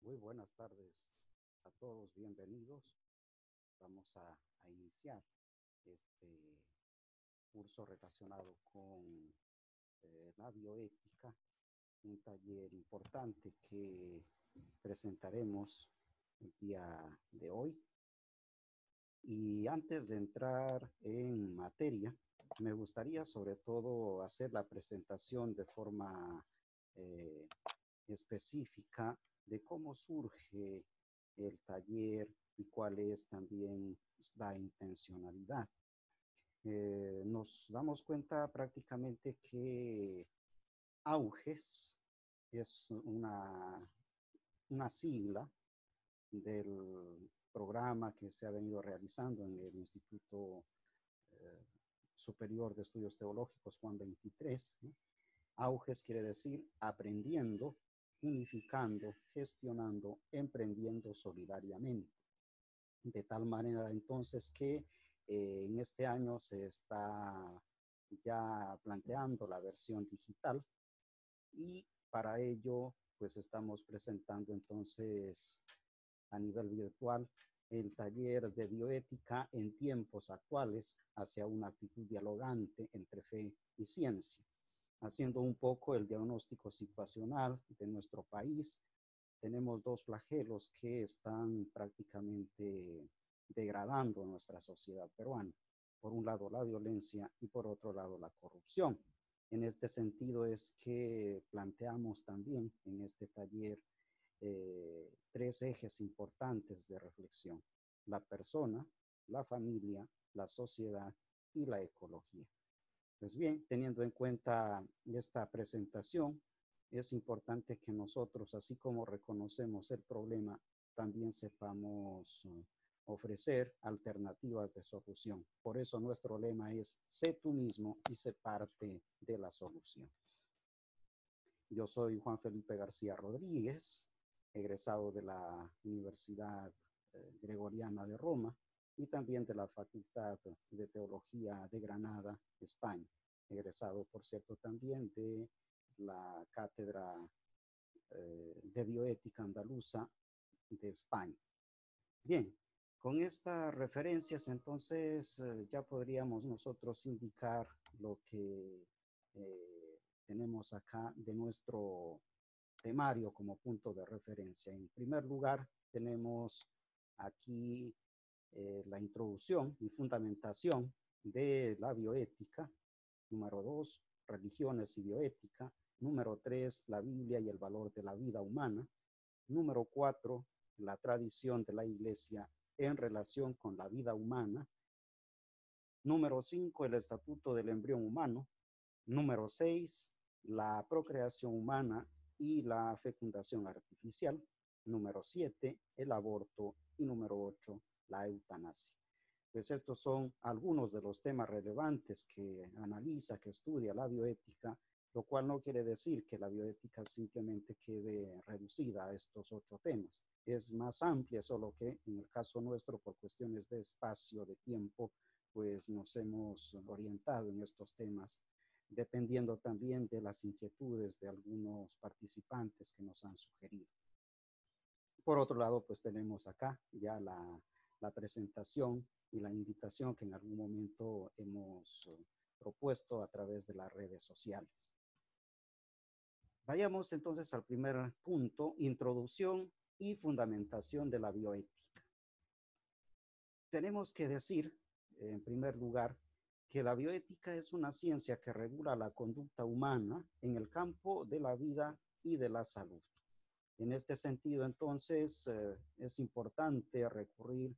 Muy buenas tardes a todos, bienvenidos. Vamos a iniciar este curso relacionado con la bioética, un taller importante que presentaremos el día de hoy. Y antes de entrar en materia, me gustaría sobre todo hacer la presentación de forma eh, específica de cómo surge el taller y cuál es también la intencionalidad. Nos damos cuenta prácticamente que AUGES es una sigla del programa que se ha venido realizando en el Instituto eh, Superior de Estudios Teológicos Juan 23, ¿no? AUGES quiere decir aprendiendo, unificando, gestionando, emprendiendo solidariamente. De tal manera entonces que en este año se está ya planteando la versión digital y para ello pues estamos presentando entonces a nivel virtual el taller de bioética en tiempos actuales hacia una actitud dialogante entre fe y ciencia, haciendo un poco el diagnóstico situacional de nuestro país. Tenemos dos flagelos que están prácticamente degradando nuestra sociedad peruana. Por un lado la violencia y por otro lado la corrupción. En este sentido es que planteamos también en este taller tres ejes importantes de reflexión: la persona, la familia, la sociedad y la ecología. Pues bien, teniendo en cuenta esta presentación, es importante que nosotros, así como reconocemos el problema, también sepamos ofrecer alternativas de solución. Por eso nuestro lema es: sé tú mismo y sé parte de la solución. Yo soy Juan Felipe García Rodríguez, egresado de la Universidad Gregoriana de Roma y también de la Facultad de Teología de Granada, España. Egresado, por cierto, también de la Cátedra de Bioética Andaluza de España. Bien, con estas referencias entonces ya podríamos nosotros indicar lo que tenemos acá de nuestro temario como punto de referencia. En primer lugar, tenemos aquí la introducción y fundamentación de la bioética. Número 2, religiones y bioética. Número 3, la Biblia y el valor de la vida humana. Número 4, la tradición de la Iglesia en relación con la vida humana. Número 5, el estatuto del embrión humano. Número 6, la procreación humana y la fecundación artificial. Número 7, el aborto. Y número 8, la eutanasia. Pues estos son algunos de los temas relevantes que analiza, que estudia la bioética, lo cual no quiere decir que la bioética simplemente quede reducida a estos 8 temas. Es más amplia, solo que en el caso nuestro, por cuestiones de espacio, de tiempo, pues nos hemos orientado en estos temas, dependiendo también de las inquietudes de algunos participantes que nos han sugerido. Por otro lado, pues tenemos acá ya la presentación y la invitación que en algún momento hemos propuesto a través de las redes sociales. Vayamos entonces al primer punto: introducción y fundamentación de la bioética. Tenemos que decir, en primer lugar, que la bioética es una ciencia que regula la conducta humana en el campo de la vida y de la salud. En este sentido, entonces, es importante recurrir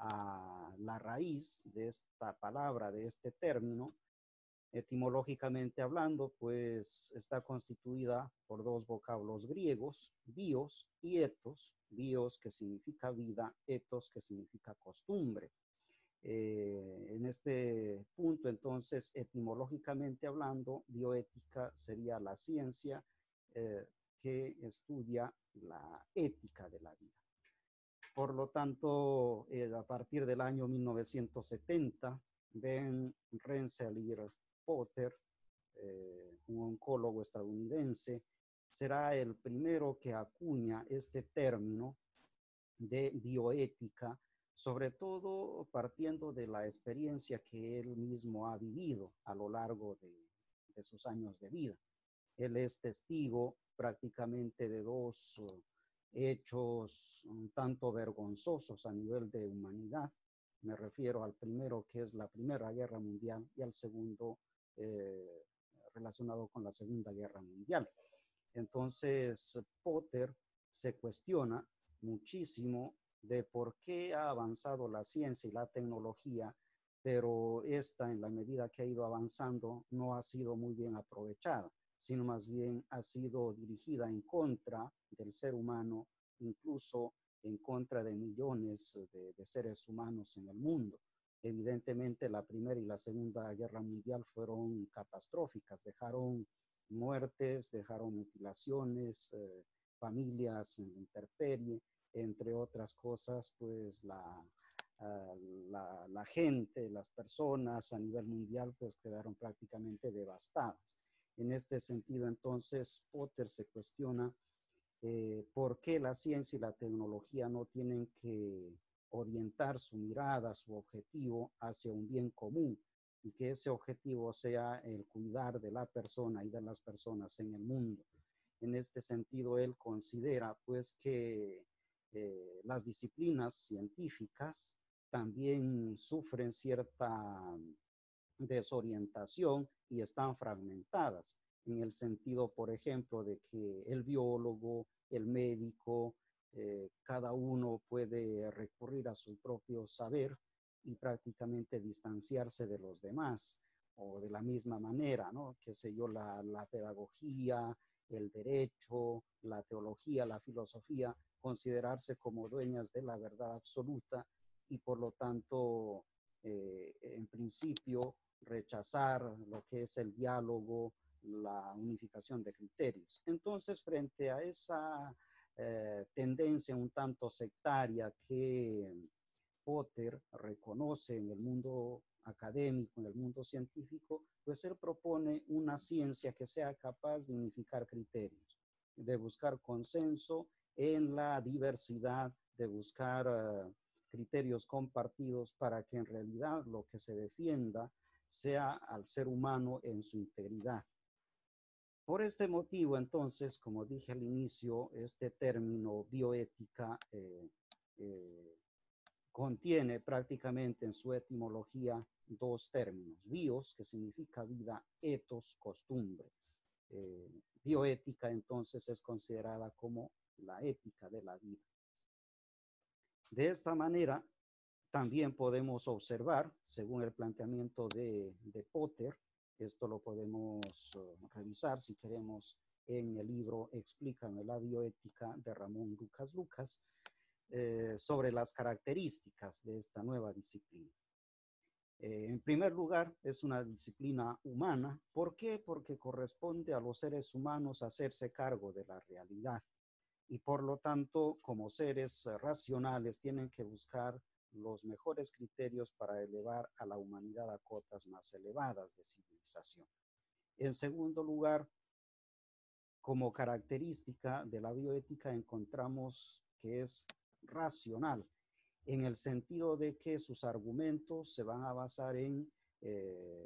a la raíz de esta palabra, de este término. Etimológicamente hablando, pues está constituida por dos vocablos griegos: bios y ethos. Bios, que significa vida; ethos, que significa costumbre. En este punto, entonces, etimológicamente hablando, bioética sería la ciencia que estudia la ética de la vida. Por lo tanto, a partir del año 1970, Ben Rensselaer Potter, un oncólogo estadounidense, será el primero que acuña este término de bioética, sobre todo partiendo de la experiencia que él mismo ha vivido a lo largo de sus años de vida. Él es testigo prácticamente de dos hechos un tanto vergonzosos a nivel de humanidad. Me refiero al primero, que es la Primera Guerra Mundial, y al segundo, relacionado con la Segunda Guerra Mundial. Entonces, Potter se cuestiona muchísimo de por qué ha avanzado la ciencia y la tecnología, pero esta, en la medida que ha ido avanzando, no ha sido muy bien aprovechada, sino más bien ha sido dirigida en contra del ser humano, incluso en contra de millones de seres humanos en el mundo. Evidentemente, la Primera y la Segunda Guerra Mundial fueron catastróficas, dejaron muertes, dejaron mutilaciones, familias en la intemperie, entre otras cosas, pues la gente, las personas a nivel mundial, pues quedaron prácticamente devastadas. En este sentido, entonces, Potter se cuestiona por qué la ciencia y la tecnología no tienen que orientar su mirada, su objetivo hacia un bien común, y que ese objetivo sea el cuidar de la persona y de las personas en el mundo. En este sentido, él considera pues que las disciplinas científicas también sufren cierta desorientación y están fragmentadas, en el sentido, por ejemplo, de que el biólogo, el médico, cada uno puede recurrir a su propio saber y prácticamente distanciarse de los demás, o de la misma manera, ¿no? Qué sé yo, la pedagogía, el derecho, la teología, la filosofía, considerarse como dueñas de la verdad absoluta, y por lo tanto, en principio, rechazar lo que es el diálogo, la unificación de criterios. Entonces, frente a esa tendencia un tanto sectaria que Potter reconoce en el mundo académico, en el mundo científico, pues él propone una ciencia que sea capaz de unificar criterios, de buscar consenso en la diversidad, de buscar criterios compartidos para que en realidad lo que se defienda sea al ser humano en su integridad. Por este motivo, entonces, como dije al inicio, este término bioética contiene prácticamente en su etimología dos términos: bios, que significa vida, ethos, costumbre. Bioética entonces es considerada como la ética de la vida. De esta manera, también podemos observar, según el planteamiento de Potter, esto lo podemos revisar si queremos en el libro Explícame la bioética de Ramón Lucas Lucas, sobre las características de esta nueva disciplina. En primer lugar, es una disciplina humana. ¿Por qué? Porque corresponde a los seres humanos hacerse cargo de la realidad, y por lo tanto, como seres racionales, tienen que buscar los mejores criterios para elevar a la humanidad a cotas más elevadas de civilización. En segundo lugar, como característica de la bioética, encontramos que es racional, en el sentido de que sus argumentos se van a basar en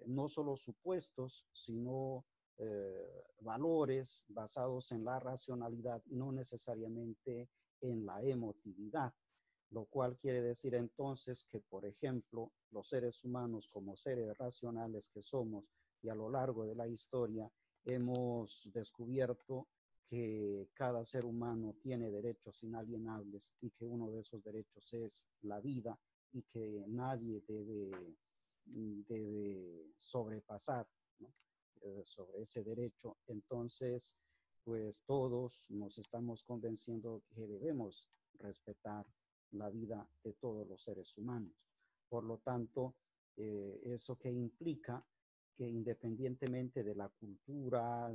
no solo supuestos, sino valores basados en la racionalidad y no necesariamente en la emotividad, lo cual quiere decir entonces que, por ejemplo, los seres humanos, como seres racionales que somos, y a lo largo de la historia hemos descubierto que cada ser humano tiene derechos inalienables, y que uno de esos derechos es la vida, y que nadie debe sobrepasar, ¿no? Sobre ese derecho. Entonces, pues todos nos estamos convenciendo que debemos respetar la vida de todos los seres humanos. Por lo tanto, eso que implica que, independientemente de la cultura,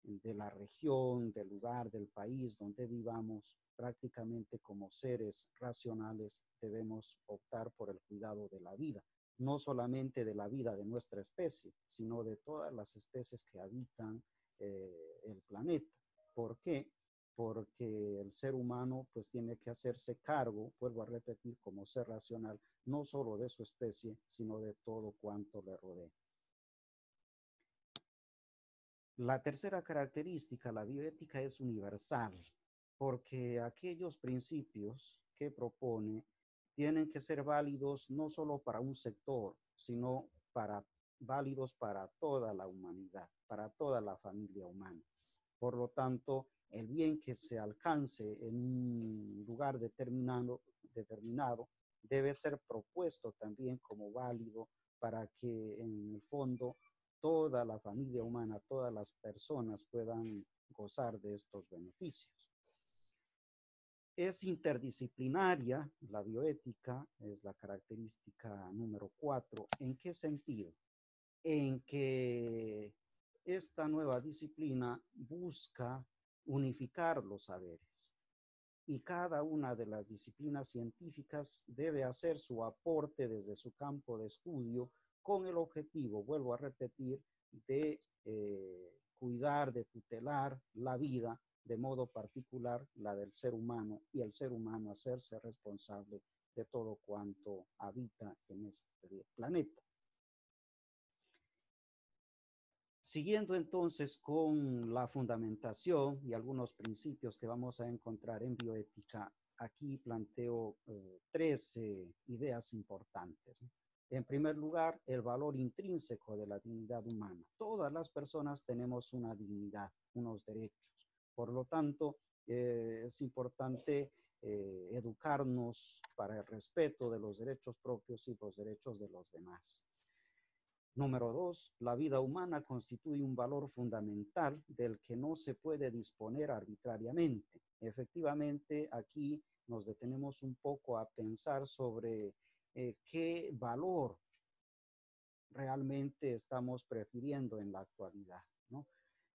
de la región, del lugar, del país donde vivamos, prácticamente como seres racionales debemos optar por el cuidado de la vida, no solamente de la vida de nuestra especie, sino de todas las especies que habitan el planeta. ¿Por qué? Porque el ser humano pues tiene que hacerse cargo, vuelvo a repetir, como ser racional, no solo de su especie, sino de todo cuanto le rodea. La tercera característica, la bioética es universal, porque aquellos principios que propone tienen que ser válidos no solo para un sector, sino válidos para toda la humanidad, para toda la familia humana. Por lo tanto, el bien que se alcance en un lugar determinado debe ser propuesto también como válido para que en el fondo toda la familia humana, todas las personas puedan gozar de estos beneficios. Es interdisciplinaria, la bioética es la característica número 4. ¿En qué sentido? En que esta nueva disciplina busca unificar los saberes y cada una de las disciplinas científicas debe hacer su aporte desde su campo de estudio con el objetivo, vuelvo a repetir, de cuidar, de tutelar la vida, de modo particular la del ser humano, y el ser humano hacerse responsable de todo cuanto habita en este planeta. Siguiendo entonces con la fundamentación y algunos principios que vamos a encontrar en bioética, aquí planteo 13 ideas importantes. En primer lugar, el valor intrínseco de la dignidad humana. Todas las personas tenemos una dignidad, unos derechos. Por lo tanto, es importante educarnos para el respeto de los derechos propios y los derechos de los demás. Número 2, la vida humana constituye un valor fundamental del que no se puede disponer arbitrariamente. Efectivamente, aquí nos detenemos un poco a pensar sobre qué valor realmente estamos prefiriendo en la actualidad, ¿no?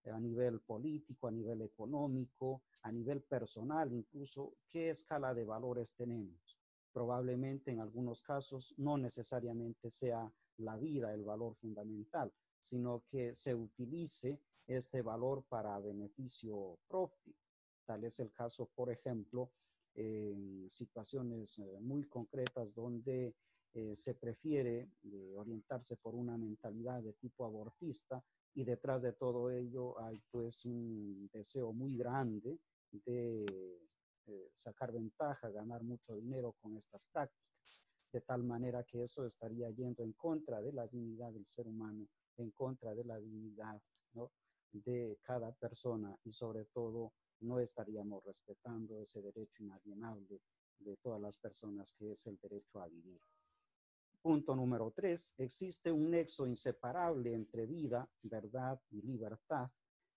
A nivel político, a nivel económico, a nivel personal, incluso, ¿qué escala de valores tenemos? Probablemente en algunos casos no necesariamente sea la vida el valor fundamental, sino que se utilice este valor para beneficio propio. Tal es el caso, por ejemplo, en situaciones muy concretas donde se prefiere orientarse por una mentalidad de tipo abortista, y detrás de todo ello hay pues un deseo muy grande de sacar ventaja, ganar mucho dinero con estas prácticas, de tal manera que eso estaría yendo en contra de la dignidad del ser humano, en contra de la dignidad, ¿no?, de cada persona, y sobre todo no estaríamos respetando ese derecho inalienable de todas las personas, que es el derecho a vivir. Punto número 3, existe un nexo inseparable entre vida, verdad y libertad.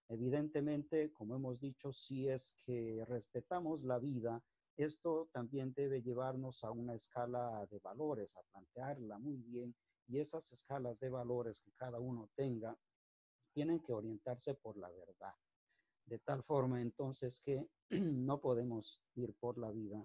Evidentemente, como hemos dicho, si es que respetamos la vida, esto también debe llevarnos a una escala de valores, a plantearla muy bien, y esas escalas de valores que cada uno tenga tienen que orientarse por la verdad, de tal forma entonces que no podemos ir por la vida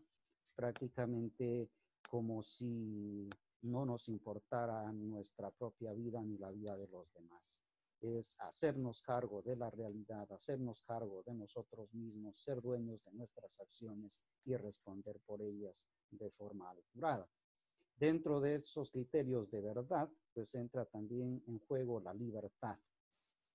prácticamente como si no nos importara nuestra propia vida ni la vida de los demás. Es hacernos cargo de la realidad, hacernos cargo de nosotros mismos, ser dueños de nuestras acciones y responder por ellas de forma alturada. Dentro de esos criterios de verdad, pues entra también en juego la libertad.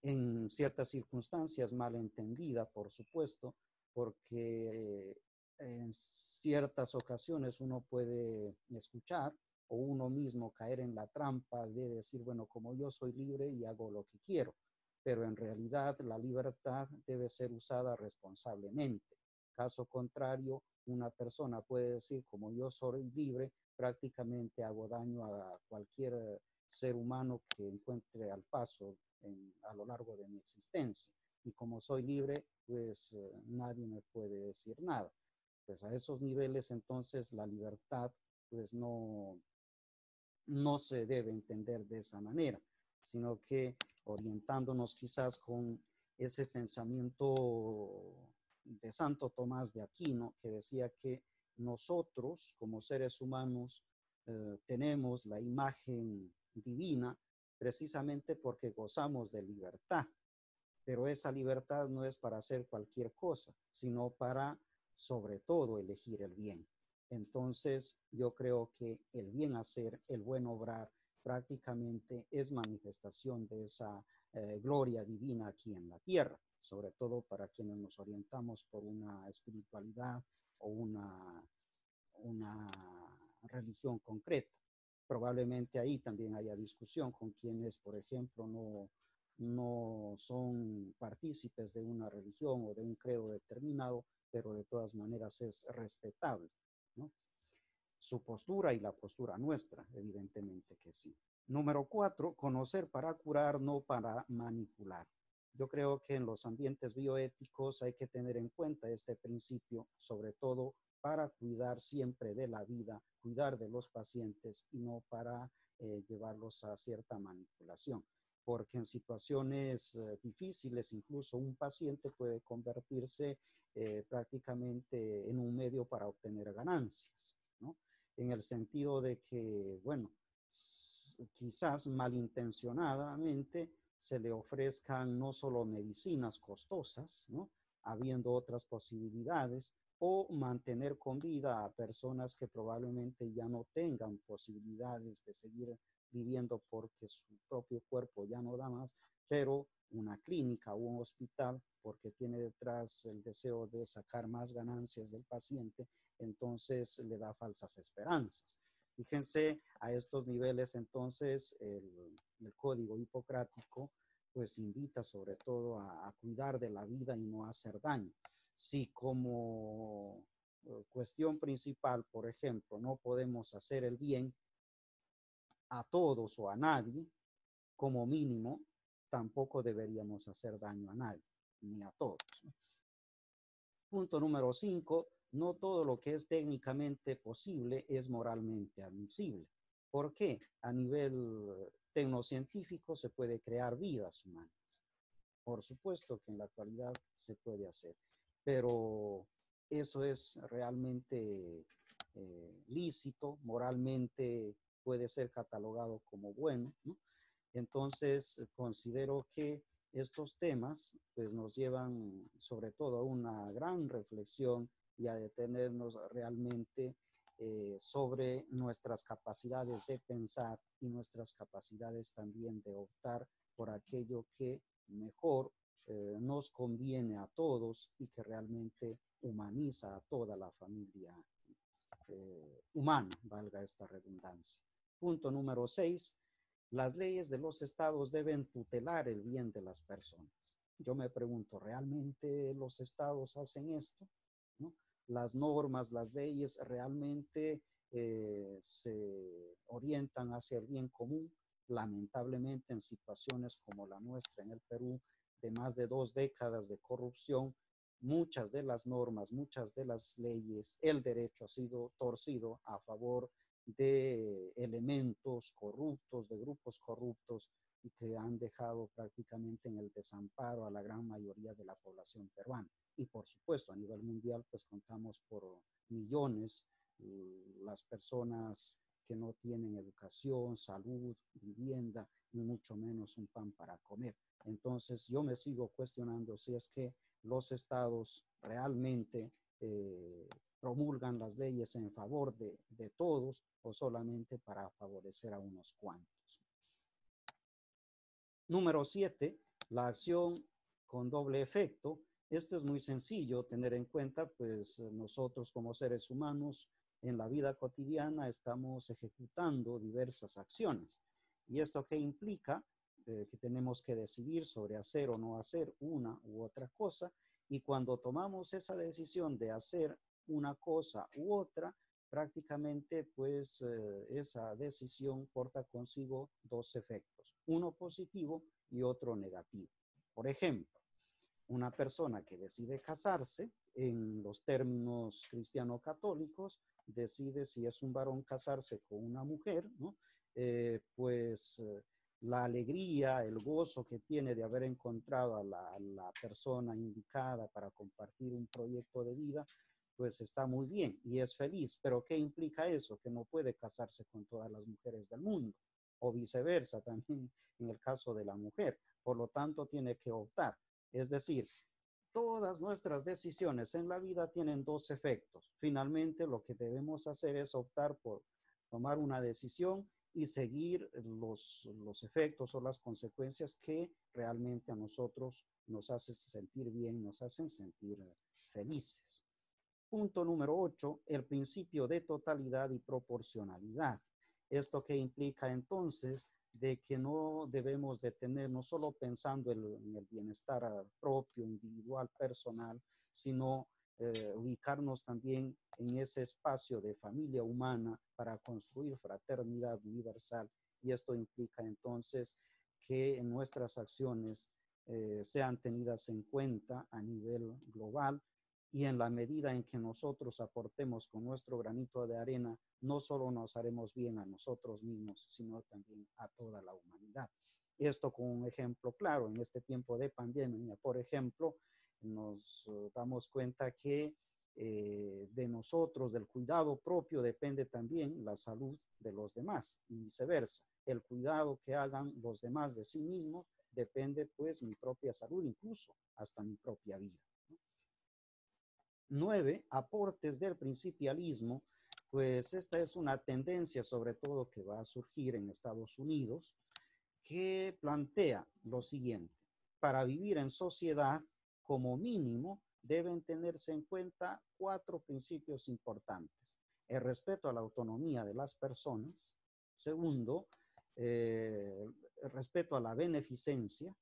En ciertas circunstancias mal entendida, por supuesto, porque en ciertas ocasiones uno puede escuchar o uno mismo caer en la trampa de decir, bueno, como yo soy libre y hago lo que quiero, pero en realidad la libertad debe ser usada responsablemente. Caso contrario, una persona puede decir, como yo soy libre, prácticamente hago daño a cualquier ser humano que encuentre al paso a lo largo de mi existencia. Y como soy libre, pues nadie me puede decir nada. Pues a esos niveles entonces la libertad pues no se debe entender de esa manera, sino que orientándonos quizás con ese pensamiento de Santo Tomás de Aquino, que decía que nosotros como seres humanos tenemos la imagen divina precisamente porque gozamos de libertad. pero esa libertad no es para hacer cualquier cosa, sino para, sobre todo, elegir el bien. Entonces, yo creo que el bien hacer, el buen obrar, prácticamente es manifestación de esa gloria divina aquí en la tierra, sobre todo para quienes nos orientamos por una espiritualidad o una religión concreta. Probablemente ahí también haya discusión con quienes, por ejemplo, no son partícipes de una religión o de un credo determinado, pero de todas maneras es respetable, ¿no? Su postura y la postura nuestra, evidentemente que sí. Número 4, conocer para curar, no para manipular. Yo creo que en los ambientes bioéticos hay que tener en cuenta este principio, sobre todo para cuidar siempre de la vida, cuidar de los pacientes y no para llevarlos a cierta manipulación. Porque en situaciones difíciles, incluso un paciente puede convertirse prácticamente en un medio para obtener ganancias, ¿no? En el sentido de que, bueno, quizás malintencionadamente se le ofrezcan no solo medicinas costosas, ¿no? Habiendo otras posibilidades, o mantener con vida a personas que probablemente ya no tengan posibilidades de seguir viviendo porque su propio cuerpo ya no da más, pero una clínica o un hospital, porque tiene detrás el deseo de sacar más ganancias del paciente, entonces le da falsas esperanzas. Fíjense a estos niveles, entonces, el código hipocrático pues invita sobre todo a cuidar de la vida y no a hacer daño. Si como cuestión principal, por ejemplo, no podemos hacer el bien a todos o a nadie, como mínimo, tampoco deberíamos hacer daño a nadie, ni a todos, ¿no? Punto número 5, no todo lo que es técnicamente posible es moralmente admisible. ¿Por qué? A nivel tecnocientífico se puede crear vidas humanas. Por supuesto que en la actualidad se puede hacer, pero eso es realmente lícito, moralmente puede ser catalogado como bueno, ¿no? Entonces, considero que estos temas pues nos llevan sobre todo a una gran reflexión y a detenernos realmente sobre nuestras capacidades de pensar y nuestras capacidades también de optar por aquello que mejor nos conviene a todos y que realmente humaniza a toda la familia humana, valga esta redundancia. Punto número 6, las leyes de los estados deben tutelar el bien de las personas. Yo me pregunto, ¿realmente los estados hacen esto? ¿No? Las normas, las leyes realmente se orientan hacia el bien común. Lamentablemente en situaciones como la nuestra en el Perú, de más de 2 décadas de corrupción, muchas de las normas, muchas de las leyes, el derecho ha sido torcido a favor de elementos corruptos, de grupos corruptos, y que han dejado prácticamente en el desamparo a la gran mayoría de la población peruana. Y por supuesto, a nivel mundial, pues contamos por millones las personas que no tienen educación, salud, vivienda, ni mucho menos un pan para comer. Entonces, yo me sigo cuestionando si es que los estados realmente promulgan las leyes en favor de todos o solamente para favorecer a unos cuantos. Número 7, la acción con doble efecto. Esto es muy sencillo tener en cuenta, pues nosotros como seres humanos en la vida cotidiana estamos ejecutando diversas acciones. ¿Y esto qué implica? Que tenemos que decidir sobre hacer o no hacer una u otra cosa, y cuando tomamos esa decisión de hacer una cosa u otra, prácticamente pues esa decisión porta consigo 2 efectos, uno positivo y otro negativo. Por ejemplo, una persona que decide casarse, en los términos cristiano-católicos, decide si es un varón casarse con una mujer, ¿no? Pues la alegría, el gozo que tiene de haber encontrado a la persona indicada para compartir un proyecto de vida, pues está muy bien y es feliz. Pero ¿qué implica eso? Que no puede casarse con todas las mujeres del mundo, o viceversa también en el caso de la mujer. Por lo tanto, tiene que optar. Es decir, todas nuestras decisiones en la vida tienen dos efectos. Finalmente, lo que debemos hacer es optar por tomar una decisión y seguir los efectos o las consecuencias que realmente a nosotros nos hacen sentir bien, nos hacen sentir felices. Punto número 8, el principio de totalidad y proporcionalidad. Esto que implica entonces de que no debemos detenernos solo pensando en el bienestar propio, individual, personal, sino ubicarnos también en ese espacio de familia humana para construir fraternidad universal. Y esto implica entonces que nuestras acciones sean tenidas en cuenta a nivel global, y en la medida en que nosotros aportemos con nuestro granito de arena, no solo nos haremos bien a nosotros mismos, sino también a toda la humanidad. Esto con un ejemplo claro, en este tiempo de pandemia, por ejemplo, nos damos cuenta que de nosotros, del cuidado propio, depende también la salud de los demás y viceversa. El cuidado que hagan los demás de sí mismos depende pues mi propia salud, incluso hasta mi propia vida. 9, aportes del principialismo. Pues esta es una tendencia sobre todo que va a surgir en Estados Unidos, que plantea lo siguiente: para vivir en sociedad, como mínimo, deben tenerse en cuenta 4 principios importantes: el respeto a la autonomía de las personas; segundo, el respeto a la beneficencia;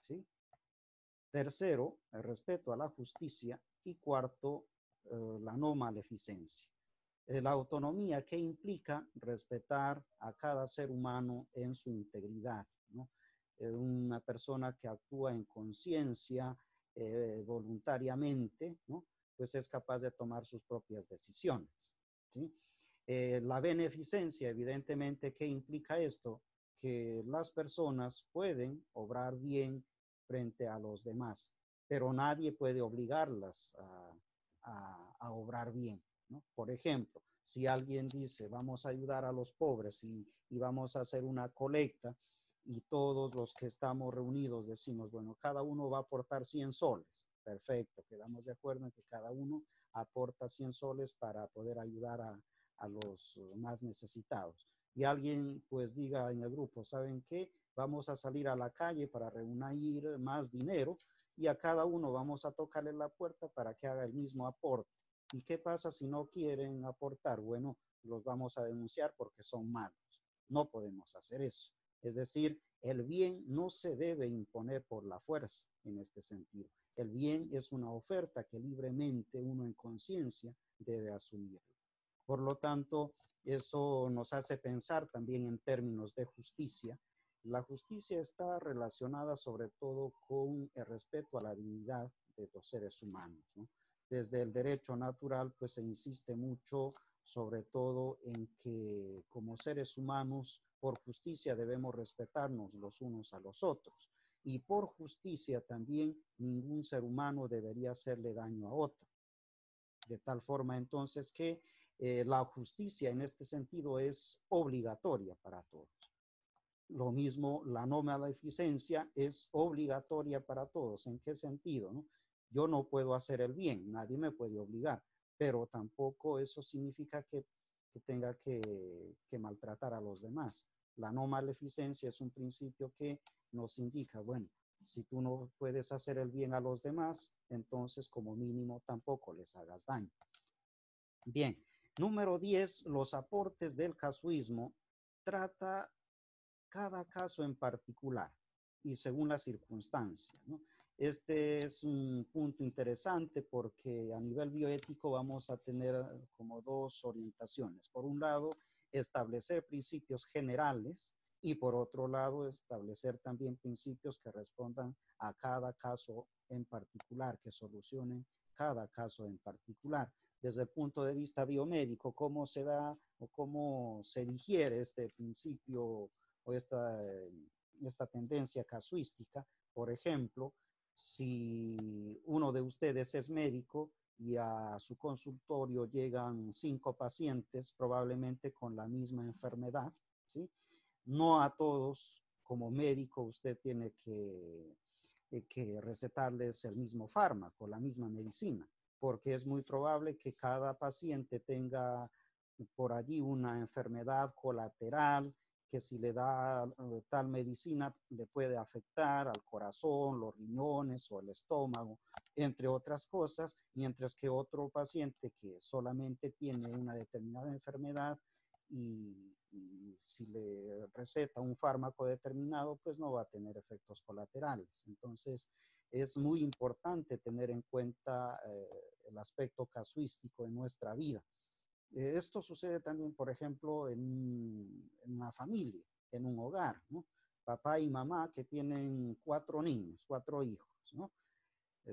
¿sí? Tercero, el respeto a la justicia; y cuarto, la no maleficencia. La autonomía, que implica respetar a cada ser humano en su integridad, ¿no? Una persona que actúa en conciencia, voluntariamente, ¿no? Pues es capaz de tomar sus propias decisiones, ¿sí? La beneficencia, evidentemente, ¿qué implica esto? Que las personas pueden obrar bien frente a los demás, pero nadie puede obligarlas a obrar bien, ¿no? Por ejemplo, si alguien dice vamos a ayudar a los pobres y vamos a hacer una colecta, y todos los que estamos reunidos decimos, bueno, cada uno va a aportar 100 soles. Perfecto, quedamos de acuerdo en que cada uno aporta 100 soles para poder ayudar a los más necesitados. Y alguien pues diga en el grupo, ¿saben qué? Vamos a salir a la calle para reunir más dinero y a cada uno vamos a tocarle la puerta para que haga el mismo aporte. ¿Y qué pasa si no quieren aportar? Bueno, los vamos a denunciar porque son malos. No podemos hacer eso. Es decir, el bien no se debe imponer por la fuerza en este sentido. El bien es una oferta que libremente uno en conciencia debe asumir. Por lo tanto, eso nos hace pensar también en términos de justicia. La justicia está relacionada sobre todo con el respeto a la dignidad de los seres humanos, ¿no? Desde el derecho natural, pues se insiste mucho sobre todo en que como seres humanos, por justicia debemos respetarnos los unos a los otros. Y por justicia también ningún ser humano debería hacerle daño a otro. De tal forma entonces que la justicia en este sentido es obligatoria para todos. Lo mismo, la no maleficencia es obligatoria para todos. ¿En qué sentido, no? Yo no puedo hacer el bien, nadie me puede obligar, pero tampoco eso significa que tenga que maltratar a los demás. La no maleficencia es un principio que nos indica, bueno, si tú no puedes hacer el bien a los demás, entonces como mínimo tampoco les hagas daño. Bien, número 10, los aportes del casuismo. Trata cada caso en particular y según las circunstancias, ¿no? Este es un punto interesante porque a nivel bioético vamos a tener como dos orientaciones. Por un lado, establecer principios generales y por otro lado, establecer también principios que respondan a cada caso en particular, que solucionen cada caso en particular. Desde el punto de vista biomédico, ¿cómo se da o cómo se digiere este principio o esta tendencia casuística? Por ejemplo, si uno de ustedes es médico y a su consultorio llegan 5 pacientes, probablemente con la misma enfermedad, ¿sí? No a todos, como médico, usted tiene que que recetarles el mismo fármaco, la misma medicina, porque es muy probable que cada paciente tenga por allí una enfermedad colateral que si le da tal medicina le puede afectar al corazón, los riñones o el estómago, entre otras cosas, mientras que otro paciente que solamente tiene una determinada enfermedad y si le receta un fármaco determinado, pues no va a tener efectos colaterales. Entonces, es muy importante tener en cuenta el aspecto casuístico en nuestra vida. Esto sucede también, por ejemplo, en una familia, en un hogar, ¿no? Papá y mamá que tienen 4 niños, 4 hijos, ¿no?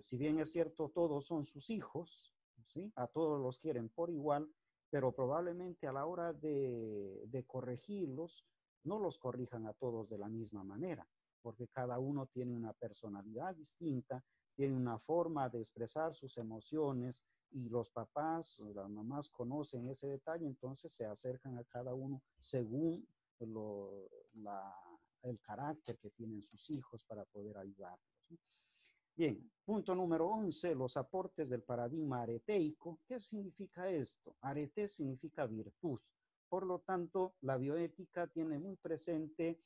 Si bien es cierto, todos son sus hijos, ¿sí? A todos los quieren por igual, pero probablemente a la hora de corregirlos, no los corrijan a todos de la misma manera, porque cada uno tiene una personalidad distinta, tiene una forma de expresar sus emociones y los papás, las mamás conocen ese detalle, entonces se acercan a cada uno según lo, la, el carácter que tienen sus hijos para poder ayudarlos, ¿no? Bien, punto número 11, los aportes del paradigma areteico. ¿Qué significa esto? Arete significa virtud. Por lo tanto, la bioética tiene muy presente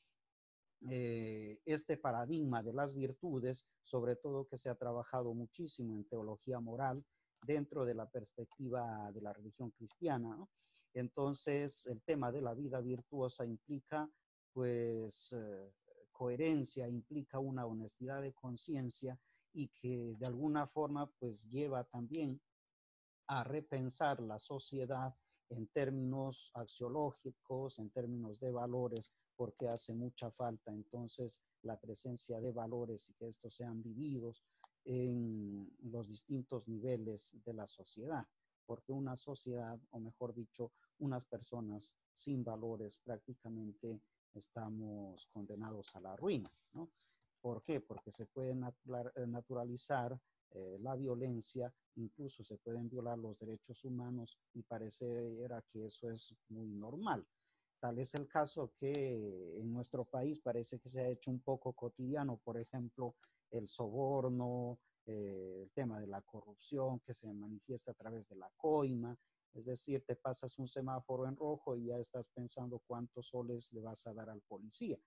este paradigma de las virtudes, sobre todo que se ha trabajado muchísimo en teología moral dentro de la perspectiva de la religión cristiana, ¿no? Entonces, el tema de la vida virtuosa implica, pues, coherencia, implica una honestidad de conciencia y que de alguna forma, pues, lleva también a repensar la sociedad en términos axiológicos, en términos de valores, porque hace mucha falta entonces la presencia de valores y que estos sean vividos en los distintos niveles de la sociedad, porque una sociedad, o mejor dicho, unas personas sin valores prácticamente estamos condenados a la ruina, ¿no? ¿Por qué? Porque se puede naturalizar la violencia, incluso se pueden violar los derechos humanos y pareciera que eso es muy normal. Tal es el caso que en nuestro país parece que se ha hecho un poco cotidiano, por ejemplo, el soborno, el tema de la corrupción que se manifiesta a través de la coima, es decir, te pasas un semáforo en rojo y ya estás pensando cuántos soles le vas a dar al policía.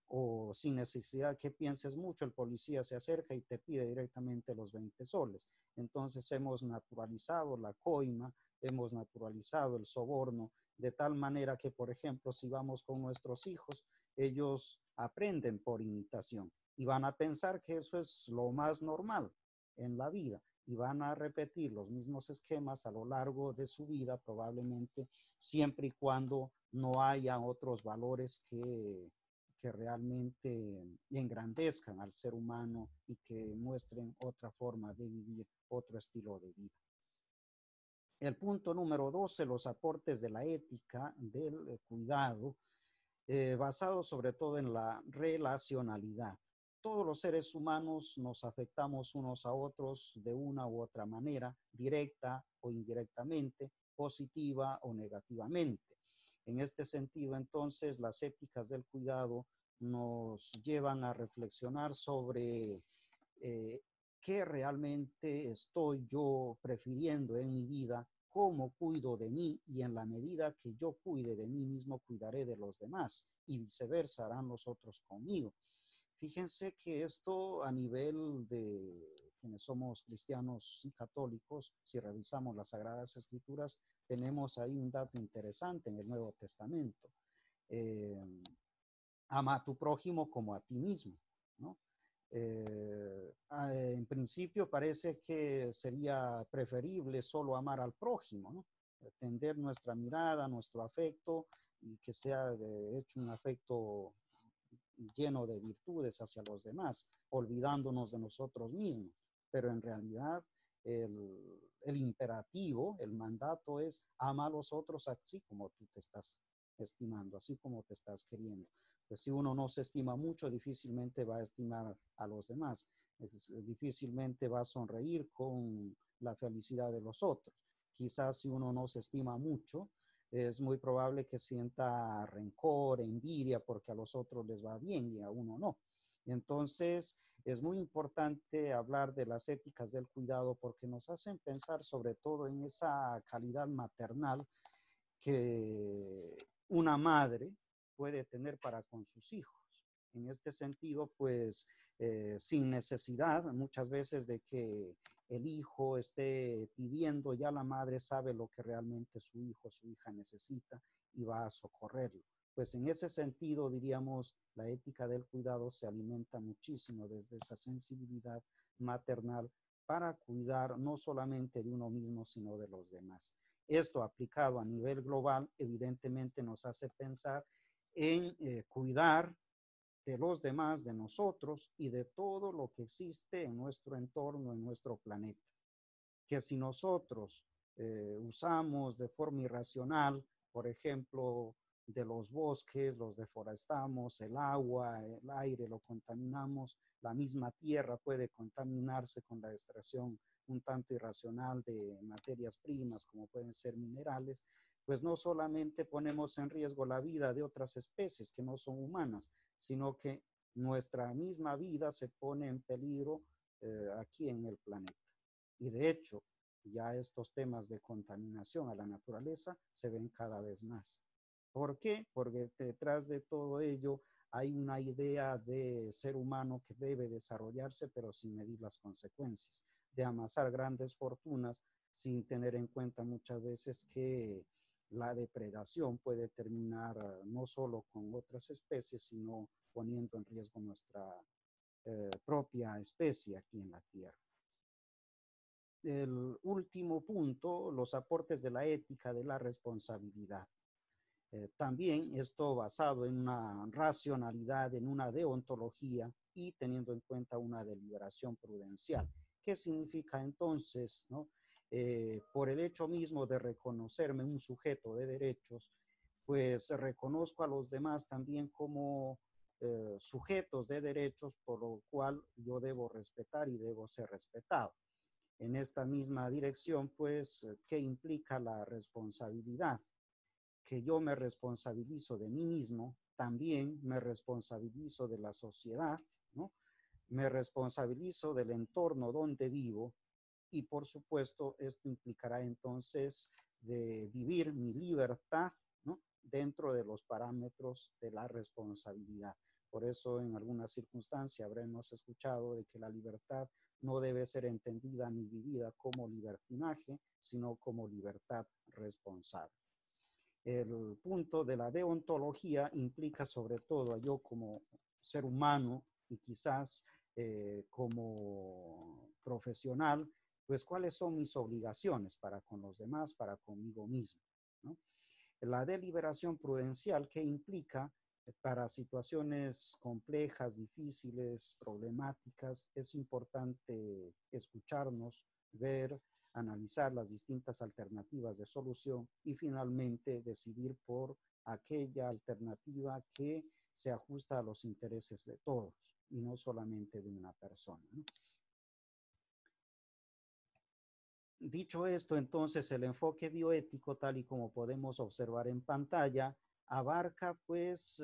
O sin necesidad que pienses mucho, el policía se acerca y te pide directamente los 20 soles. Entonces hemos naturalizado la coima, hemos naturalizado el soborno, de tal manera que, por ejemplo, si vamos con nuestros hijos, ellos aprenden por imitación y van a pensar que eso es lo más normal en la vida y van a repetir los mismos esquemas a lo largo de su vida, probablemente siempre y cuando no haya otros valores que realmente engrandezcan al ser humano y que muestren otra forma de vivir, otro estilo de vida. El punto número 12, los aportes de la ética del cuidado, basado sobre todo en la relacionalidad. Todos los seres humanos nos afectamos unos a otros de una u otra manera, directa o indirectamente, positiva o negativamente. En este sentido, entonces, las éticas del cuidado nos llevan a reflexionar sobre eh, qué realmente estoy yo prefiriendo en mi vida, cómo cuido de mí y en la medida que yo cuide de mí mismo, cuidaré de los demás y viceversa harán los otros conmigo. Fíjense que esto a nivel de quienes somos cristianos y católicos, si revisamos las Sagradas Escrituras, tenemos ahí un dato interesante en el Nuevo Testamento. Eh, Ama a tu prójimo como a ti mismo, ¿no? En principio parece que sería preferible solo amar al prójimo, ¿no? Tender nuestra mirada, nuestro afecto y que sea de hecho un afecto lleno de virtudes hacia los demás, olvidándonos de nosotros mismos. Pero en realidad el imperativo, el mandato es ama a los otros así como tú te estás estimando, así como te estás queriendo. Pues si uno no se estima mucho, difícilmente va a estimar a los demás, difícilmente va a sonreír con la felicidad de los otros. Quizás si uno no se estima mucho, es muy probable que sienta rencor, envidia, porque a los otros les va bien y a uno no. Entonces, es muy importante hablar de las éticas del cuidado porque nos hacen pensar sobre todo en esa calidad maternal que una madre puede tener para con sus hijos. En este sentido, pues, sin necesidad muchas veces de que el hijo esté pidiendo, ya la madre sabe lo que realmente su hijo o su hija necesita y va a socorrerlo. Pues en ese sentido, diríamos, la ética del cuidado se alimenta muchísimo desde esa sensibilidad maternal para cuidar no solamente de uno mismo, sino de los demás. Esto aplicado a nivel global, evidentemente nos hace pensar en cuidar de los demás, de nosotros y de todo lo que existe en nuestro entorno, en nuestro planeta. Que si nosotros usamos de forma irracional, por ejemplo, de los bosques, los deforestamos, el agua, el aire lo contaminamos, la misma tierra puede contaminarse con la extracción un tanto irracional de materias primas, como pueden ser minerales, pues no solamente ponemos en riesgo la vida de otras especies que no son humanas, sino que nuestra misma vida se pone en peligro aquí en el planeta. Y de hecho, ya estos temas de contaminación a la naturaleza se ven cada vez más. ¿Por qué? Porque detrás de todo ello hay una idea de ser humano que debe desarrollarse, pero sin medir las consecuencias, de amasar grandes fortunas sin tener en cuenta muchas veces que la depredación puede terminar no solo con otras especies, sino poniendo en riesgo nuestra propia especie aquí en la Tierra. El último punto, los aportes de la ética de la responsabilidad. También esto basado en una racionalidad, en una deontología y teniendo en cuenta una deliberación prudencial. ¿Qué significa entonces, no? Por el hecho mismo de reconocerme un sujeto de derechos, pues reconozco a los demás también como sujetos de derechos, por lo cual yo debo respetar y debo ser respetado. En esta misma dirección, pues, ¿qué implica la responsabilidad? Que yo me responsabilizo de mí mismo, también me responsabilizo de la sociedad, ¿no? Me responsabilizo del entorno donde vivo y por supuesto esto implicará entonces de vivir mi libertad, ¿no? Dentro de los parámetros de la responsabilidad. Por eso en alguna circunstancia habremos escuchado de que la libertad no debe ser entendida ni vivida como libertinaje, sino como libertad responsable. El punto de la deontología implica sobre todo a yo como ser humano y quizás como profesional, pues cuáles son mis obligaciones para con los demás, para conmigo mismo, ¿no? La deliberación prudencial que implica para situaciones complejas, difíciles, problemáticas, es importante escucharnos, ver, analizar las distintas alternativas de solución y finalmente decidir por aquella alternativa que se ajusta a los intereses de todos y no solamente de una persona, ¿no? Dicho esto, entonces el enfoque bioético, tal y como podemos observar en pantalla, abarca pues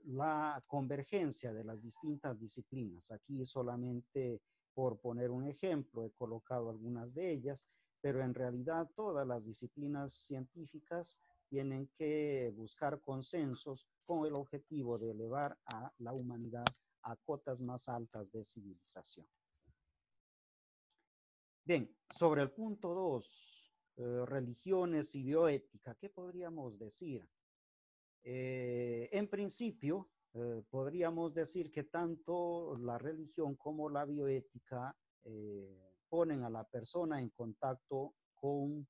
la convergencia de las distintas disciplinas. Aquí solamente por poner un ejemplo he colocado algunas de ellas, pero en realidad todas las disciplinas científicas tienen que buscar consensos con el objetivo de elevar a la humanidad a cotas más altas de civilización. Bien, sobre el punto 2, religiones y bioética, ¿qué podríamos decir? En principio, podríamos decir que tanto la religión como la bioética ponen a la persona en contacto con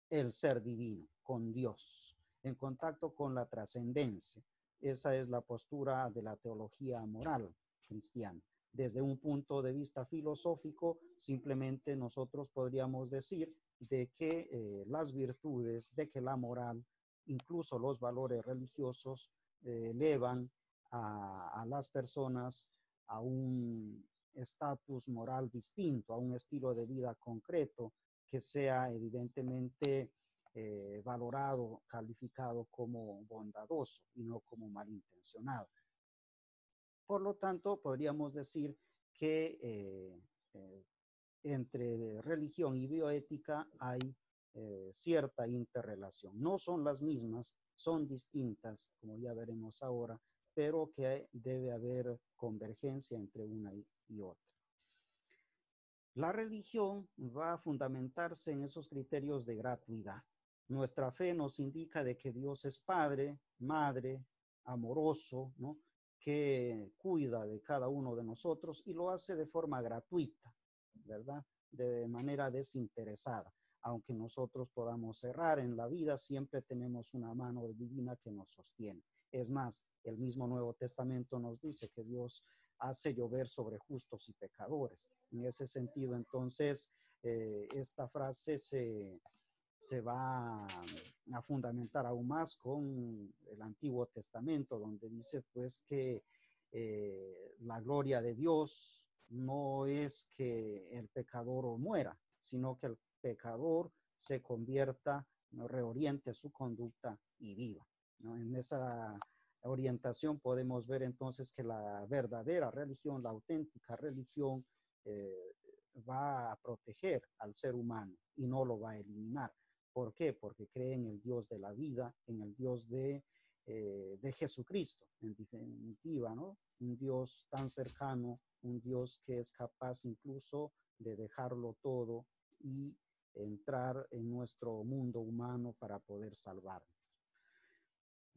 el ser divino, con Dios, en contacto con la trascendencia. Esa es la postura de la teología moral cristiana. Desde un punto de vista filosófico, simplemente nosotros podríamos decir de que las virtudes, de que la moral, incluso los valores religiosos, elevan a las personas a un estatus moral distinto, a un estilo de vida concreto, que sea evidentemente valorado, calificado como bondadoso y no como malintencionado. Por lo tanto, podríamos decir que entre religión y bioética hay cierta interrelación. No son las mismas, son distintas, como ya veremos ahora, pero que debe haber convergencia entre una y otra. La religión va a fundamentarse en esos criterios de gratuidad. Nuestra fe nos indica de que Dios es Padre, Madre, amoroso, ¿no? Que cuida de cada uno de nosotros y lo hace de forma gratuita, ¿verdad? De manera desinteresada. Aunque nosotros podamos errar en la vida, siempre tenemos una mano divina que nos sostiene. Es más, el mismo Nuevo Testamento nos dice que Dios hace llover sobre justos y pecadores. En ese sentido, entonces, esta frase se va a fundamentar aún más con el Antiguo Testamento, donde dice pues que la gloria de Dios no es que el pecador muera, sino que el pecador se convierta, ¿no? Reoriente su conducta y viva, ¿no? En esa orientación podemos ver entonces que la verdadera religión, la auténtica religión, va a proteger al ser humano y no lo va a eliminar. ¿Por qué? Porque cree en el Dios de la vida, en el Dios de Jesucristo, en definitiva, ¿no? Un Dios tan cercano, un Dios que es capaz incluso de dejarlo todo y entrar en nuestro mundo humano para poder salvarnos.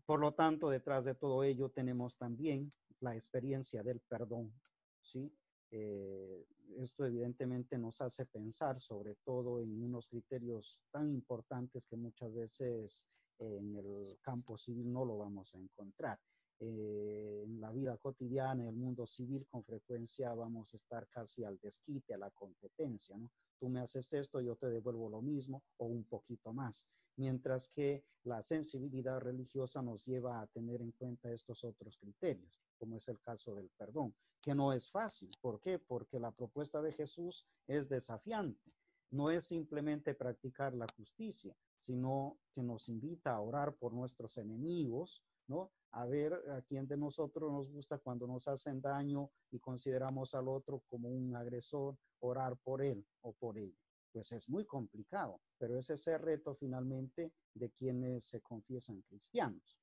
Por lo tanto, detrás de todo ello tenemos también la experiencia del perdón, ¿sí? Esto evidentemente nos hace pensar sobre todo en unos criterios tan importantes que muchas veces en el campo civil no lo vamos a encontrar. En la vida cotidiana, en el mundo civil, con frecuencia vamos a estar casi al desquite, a la competencia, ¿no? Tú me haces esto, yo te devuelvo lo mismo o un poquito más. Mientras que la sensibilidad religiosa nos lleva a tener en cuenta estos otros criterios, como es el caso del perdón, que no es fácil. ¿Por qué? Porque la propuesta de Jesús es desafiante. No es simplemente practicar la justicia, sino que nos invita a orar por nuestros enemigos, ¿no? A ver a quién de nosotros nos gusta cuando nos hacen daño y consideramos al otro como un agresor, orar por él o por ella. Pues es muy complicado, pero ese es el reto finalmente de quienes se confiesan cristianos.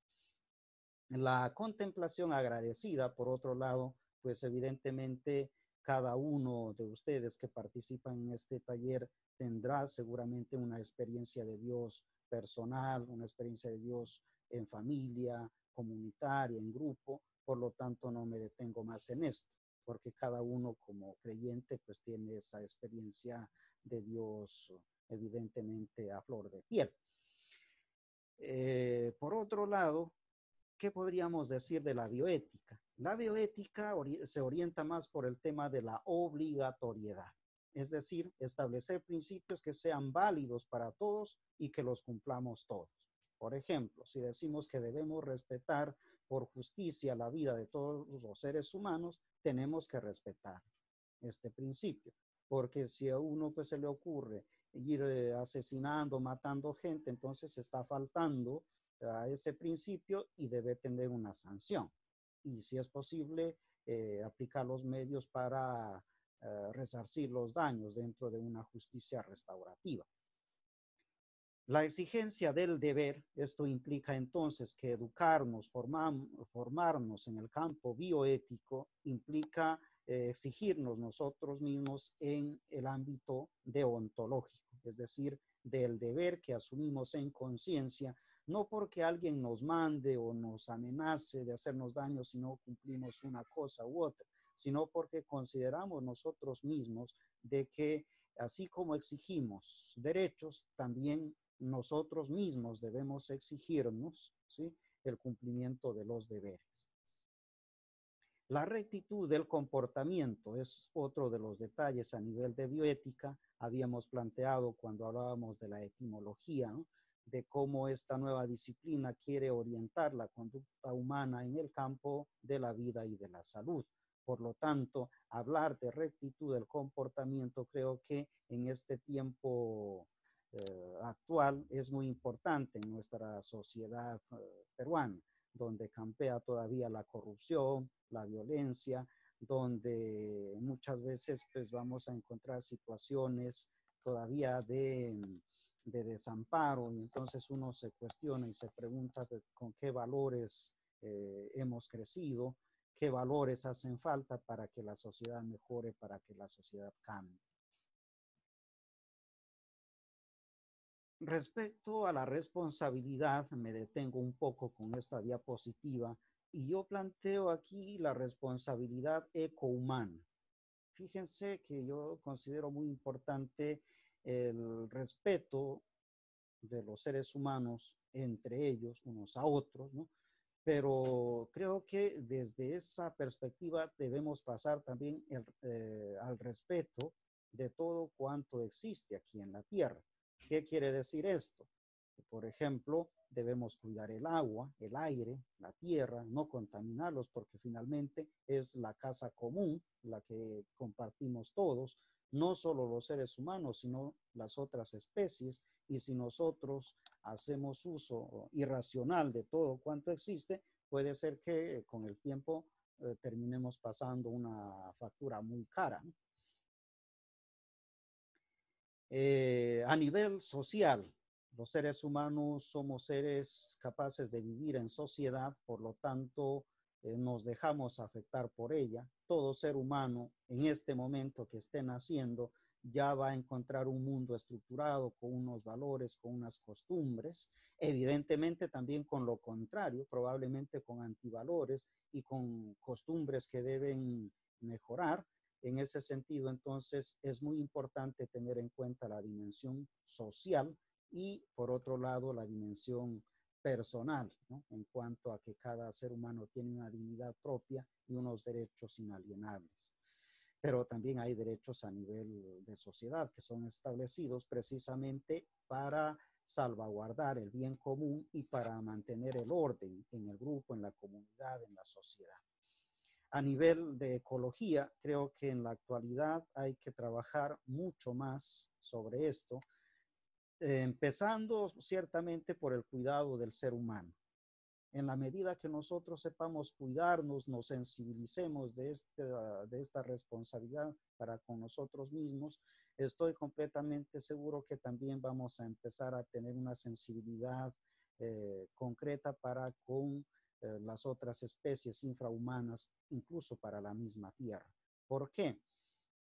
La contemplación agradecida, por otro lado, pues evidentemente cada uno de ustedes que participan en este taller tendrá seguramente una experiencia de Dios personal, una experiencia de Dios en familia, comunitaria, en grupo, por lo tanto no me detengo más en esto, porque cada uno como creyente pues tiene esa experiencia de Dios evidentemente a flor de piel. Por otro lado, ¿qué podríamos decir de la bioética? La bioética se orienta más por el tema de la obligatoriedad, es decir, establecer principios que sean válidos para todos y que los cumplamos todos. Por ejemplo, si decimos que debemos respetar por justicia la vida de todos los seres humanos, tenemos que respetar este principio, porque si a uno pues se le ocurre ir asesinando, matando gente, entonces está faltando a ese principio y debe tener una sanción. Y si es posible, aplicar los medios para resarcir los daños dentro de una justicia restaurativa. La exigencia del deber, esto implica entonces que educarnos, formarnos en el campo bioético, implica exigirnos nosotros mismos en el ámbito deontológico, es decir, del deber que asumimos en conciencia, no porque alguien nos mande o nos amenace de hacernos daño si no cumplimos una cosa u otra, sino porque consideramos nosotros mismos de que así como exigimos derechos, también nosotros mismos debemos exigirnos, ¿sí?, el cumplimiento de los deberes. La rectitud del comportamiento es otro de los detalles a nivel de bioética. Habíamos planteado cuando hablábamos de la etimología, ¿no?, de cómo esta nueva disciplina quiere orientar la conducta humana en el campo de la vida y de la salud. Por lo tanto, hablar de rectitud del comportamiento creo que en este tiempo actual es muy importante en nuestra sociedad peruana. donde campea todavía la corrupción, la violencia, donde muchas veces pues vamos a encontrar situaciones todavía de desamparo, y entonces uno se cuestiona y se pregunta con qué valores hemos crecido, qué valores hacen falta para que la sociedad mejore, para que la sociedad cambie. Respecto a la responsabilidad, me detengo un poco con esta diapositiva y yo planteo aquí la responsabilidad ecohumana. Fíjense que yo considero muy importante el respeto de los seres humanos entre ellos, unos a otros, ¿no? Pero creo que desde esa perspectiva debemos pasar también al respeto de todo cuanto existe aquí en la Tierra. ¿Qué quiere decir esto? Por ejemplo, debemos cuidar el agua, el aire, la tierra, no contaminarlos, porque finalmente es la casa común, la que compartimos todos, no solo los seres humanos, sino las otras especies. Y si nosotros hacemos uso irracional de todo cuanto existe, puede ser que con el tiempo terminemos pasando una factura muy cara, ¿no? A nivel social, los seres humanos somos seres capaces de vivir en sociedad, por lo tanto, nos dejamos afectar por ella. Todo ser humano en este momento que esté naciendo ya va a encontrar un mundo estructurado con unos valores, con unas costumbres, evidentemente también con lo contrario, probablemente con antivalores y con costumbres que deben mejorar. En ese sentido, entonces, es muy importante tener en cuenta la dimensión social y, por otro lado, la dimensión personal, ¿no? En cuanto a que cada ser humano tiene una dignidad propia y unos derechos inalienables. Pero también hay derechos a nivel de sociedad que son establecidos precisamente para salvaguardar el bien común y para mantener el orden en el grupo, en la comunidad, en la sociedad. A nivel de ecología, creo que en la actualidad hay que trabajar mucho más sobre esto, empezando ciertamente por el cuidado del ser humano. En la medida que nosotros sepamos cuidarnos, nos sensibilicemos de esta responsabilidad para con nosotros mismos, estoy completamente seguro que también vamos a empezar a tener una sensibilidad concreta para con las otras especies infrahumanas, incluso para la misma Tierra. ¿Por qué?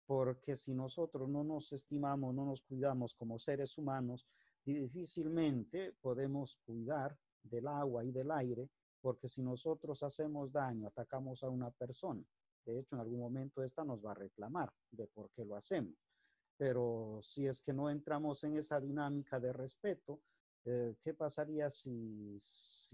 Porque si nosotros no nos estimamos, no nos cuidamos como seres humanos, difícilmente podemos cuidar del agua y del aire, porque si nosotros hacemos daño, atacamos a una persona, de hecho en algún momento esta nos va a reclamar de por qué lo hacemos. Pero si es que no entramos en esa dinámica de respeto, ¿qué pasaría si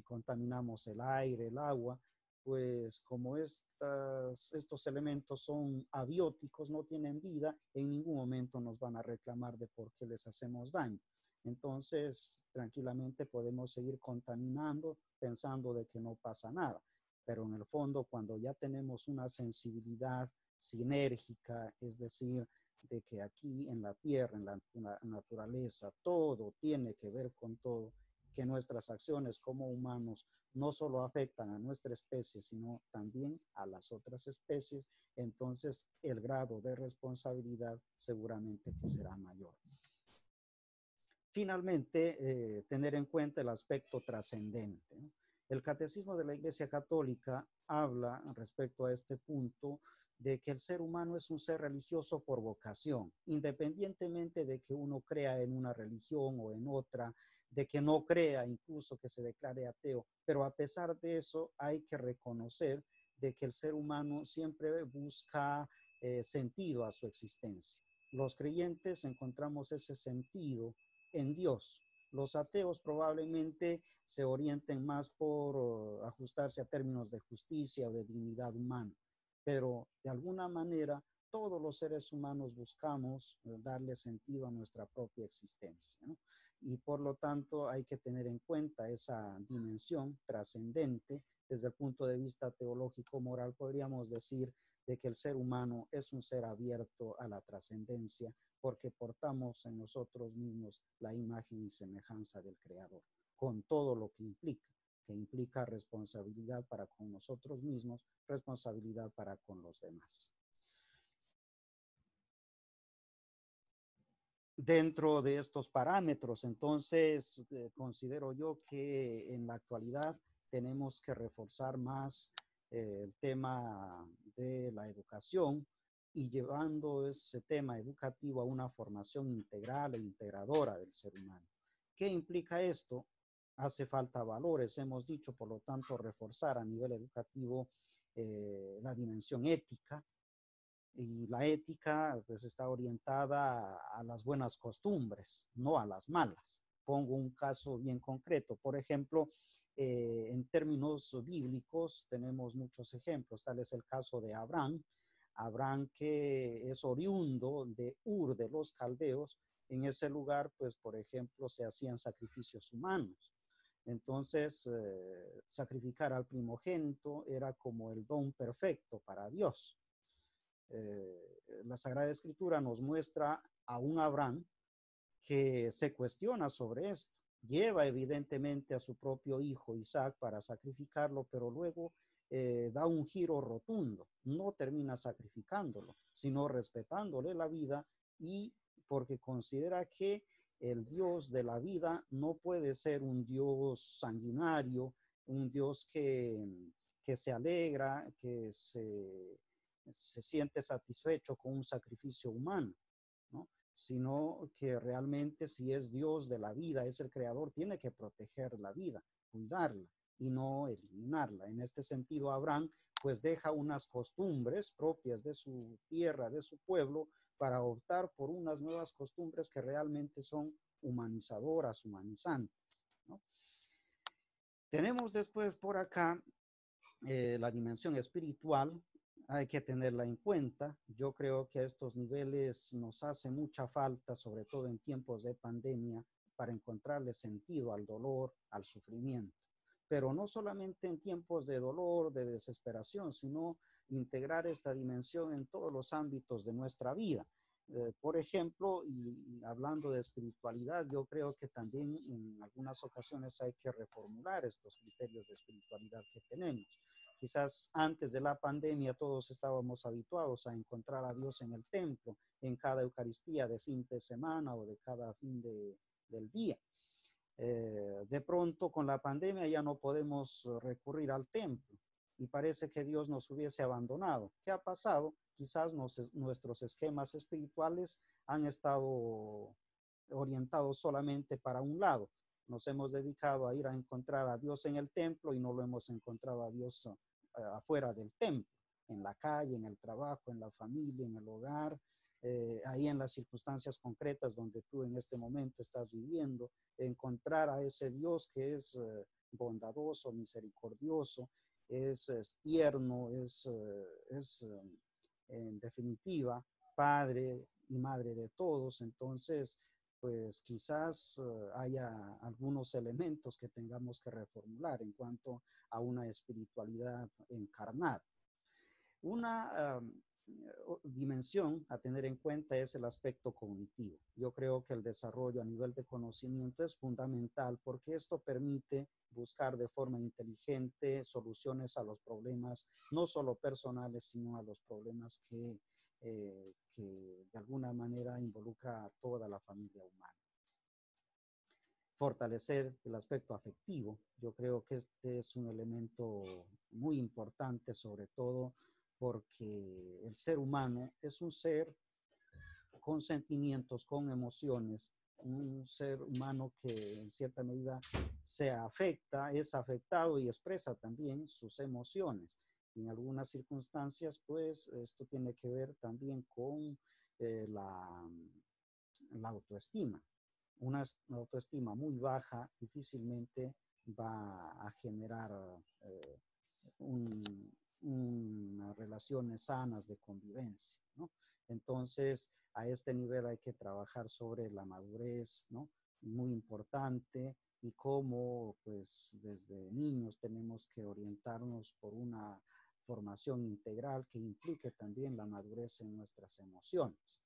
contaminamos el aire, el agua? Pues como estos elementos son abióticos, no tienen vida, en ningún momento nos van a reclamar de por qué les hacemos daño. Entonces, tranquilamente podemos seguir contaminando pensando de que no pasa nada. Pero en el fondo, cuando ya tenemos una sensibilidad sinérgica, es decir, de que aquí en la tierra, en la naturaleza, todo tiene que ver con todo, que nuestras acciones como humanos no solo afectan a nuestra especie, sino también a las otras especies, entonces el grado de responsabilidad seguramente que será mayor. Finalmente, tener en cuenta el aspecto trascendente, ¿no? El Catecismo de la Iglesia Católica habla respecto a este punto de que el ser humano es un ser religioso por vocación, independientemente de que uno crea en una religión o en otra, de que no crea, incluso que se declare ateo, pero a pesar de eso hay que reconocer de que el ser humano siempre busca sentido a su existencia. Los creyentes encontramos ese sentido en Dios. Los ateos probablemente se orienten más por ajustarse a términos de justicia o de dignidad humana, pero de alguna manera todos los seres humanos buscamos darle sentido a nuestra propia existencia, ¿no? Y por lo tanto hay que tener en cuenta esa dimensión trascendente desde el punto de vista teológico moral. Podríamos decir de que el ser humano es un ser abierto a la trascendencia porque portamos en nosotros mismos la imagen y semejanza del Creador, con todo lo que implica. que implica responsabilidad para con nosotros mismos, responsabilidad para con los demás. Dentro de estos parámetros, entonces, considero yo que en la actualidad tenemos que reforzar más el tema de la educación y llevando ese tema educativo a una formación integral e integradora del ser humano. ¿Qué implica esto? Hace falta valores, hemos dicho, por lo tanto, reforzar a nivel educativo la dimensión ética, y la ética pues está orientada a las buenas costumbres, no a las malas. Pongo un caso bien concreto. Por ejemplo, en términos bíblicos tenemos muchos ejemplos. Tal es el caso de Abraham. Abraham, que es oriundo de Ur de los Caldeos. En ese lugar, pues, por ejemplo, se hacían sacrificios humanos. Entonces, sacrificar al primogénito era como el don perfecto para Dios. La Sagrada Escritura nos muestra a un Abraham que se cuestiona sobre esto. Lleva evidentemente a su propio hijo Isaac para sacrificarlo, pero luego da un giro rotundo. No termina sacrificándolo, sino respetándole la vida, y porque considera que el Dios de la vida no puede ser un Dios sanguinario, un Dios que se alegra, que se siente satisfecho con un sacrificio humano, ¿no? Sino que realmente, si es Dios de la vida, es el creador, tiene que proteger la vida, cuidarla y no eliminarla. En este sentido, Abraham pues deja unas costumbres propias de su tierra, de su pueblo, para optar por unas nuevas costumbres que realmente son humanizadoras, humanizantes, ¿no? Tenemos después por acá la dimensión espiritual. Hay que tenerla en cuenta. Yo creo que a estos niveles nos hace mucha falta, sobre todo en tiempos de pandemia, para encontrarle sentido al dolor, al sufrimiento. Pero no solamente en tiempos de dolor, de desesperación, sino integrar esta dimensión en todos los ámbitos de nuestra vida. Por ejemplo, y hablando de espiritualidad, yo creo que también en algunas ocasiones hay que reformular estos criterios de espiritualidad que tenemos. Quizás antes de la pandemia todos estábamos habituados a encontrar a Dios en el templo, en cada Eucaristía de fin de semana o de cada fin del día. De pronto con la pandemia ya no podemos recurrir al templo y parece que Dios nos hubiese abandonado. ¿Qué ha pasado? Quizás nuestros esquemas espirituales han estado orientados solamente para un lado. Nos hemos dedicado a ir a encontrar a Dios en el templo y no lo hemos encontrado a Dios afuera del templo, en la calle, en el trabajo, en la familia, en el hogar, ahí en las circunstancias concretas donde tú en este momento estás viviendo, encontrar a ese Dios que es bondadoso, misericordioso, es tierno, es en definitiva Padre y Madre de todos. Entonces, pues quizás haya algunos elementos que tengamos que reformular en cuanto a una espiritualidad encarnada. Una dimensión a tener en cuenta es el aspecto cognitivo. Yo creo que el desarrollo a nivel de conocimiento es fundamental porque esto permite buscar de forma inteligente soluciones a los problemas, no solo personales, sino a los problemas que de alguna manera involucra a toda la familia humana. Fortalecer el aspecto afectivo. Yo creo que este es un elemento muy importante, sobre todo porque el ser humano es un ser con sentimientos, con emociones, un ser humano que en cierta medida se afecta, es afectado y expresa también sus emociones. En algunas circunstancias, pues, esto tiene que ver también con la autoestima. Una autoestima muy baja difícilmente va a generar unas relaciones sanas de convivencia, ¿no? Entonces, a este nivel hay que trabajar sobre la madurez, ¿no? Muy importante, y cómo, pues, desde niños tenemos que orientarnos por una formación integral que implique también la madurez en nuestras emociones.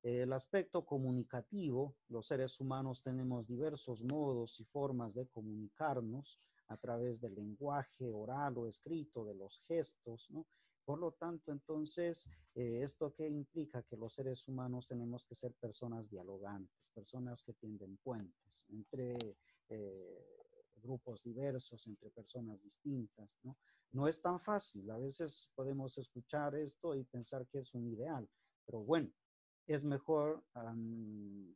El aspecto comunicativo, los seres humanos tenemos diversos modos y formas de comunicarnos a través del lenguaje oral o escrito, de los gestos, ¿no? Por lo tanto, entonces, ¿esto qué implica? Que los seres humanos tenemos que ser personas dialogantes, personas que tienden puentes entre grupos diversos, entre personas distintas, ¿no? No es tan fácil, a veces podemos escuchar esto y pensar que es un ideal, pero bueno, es mejor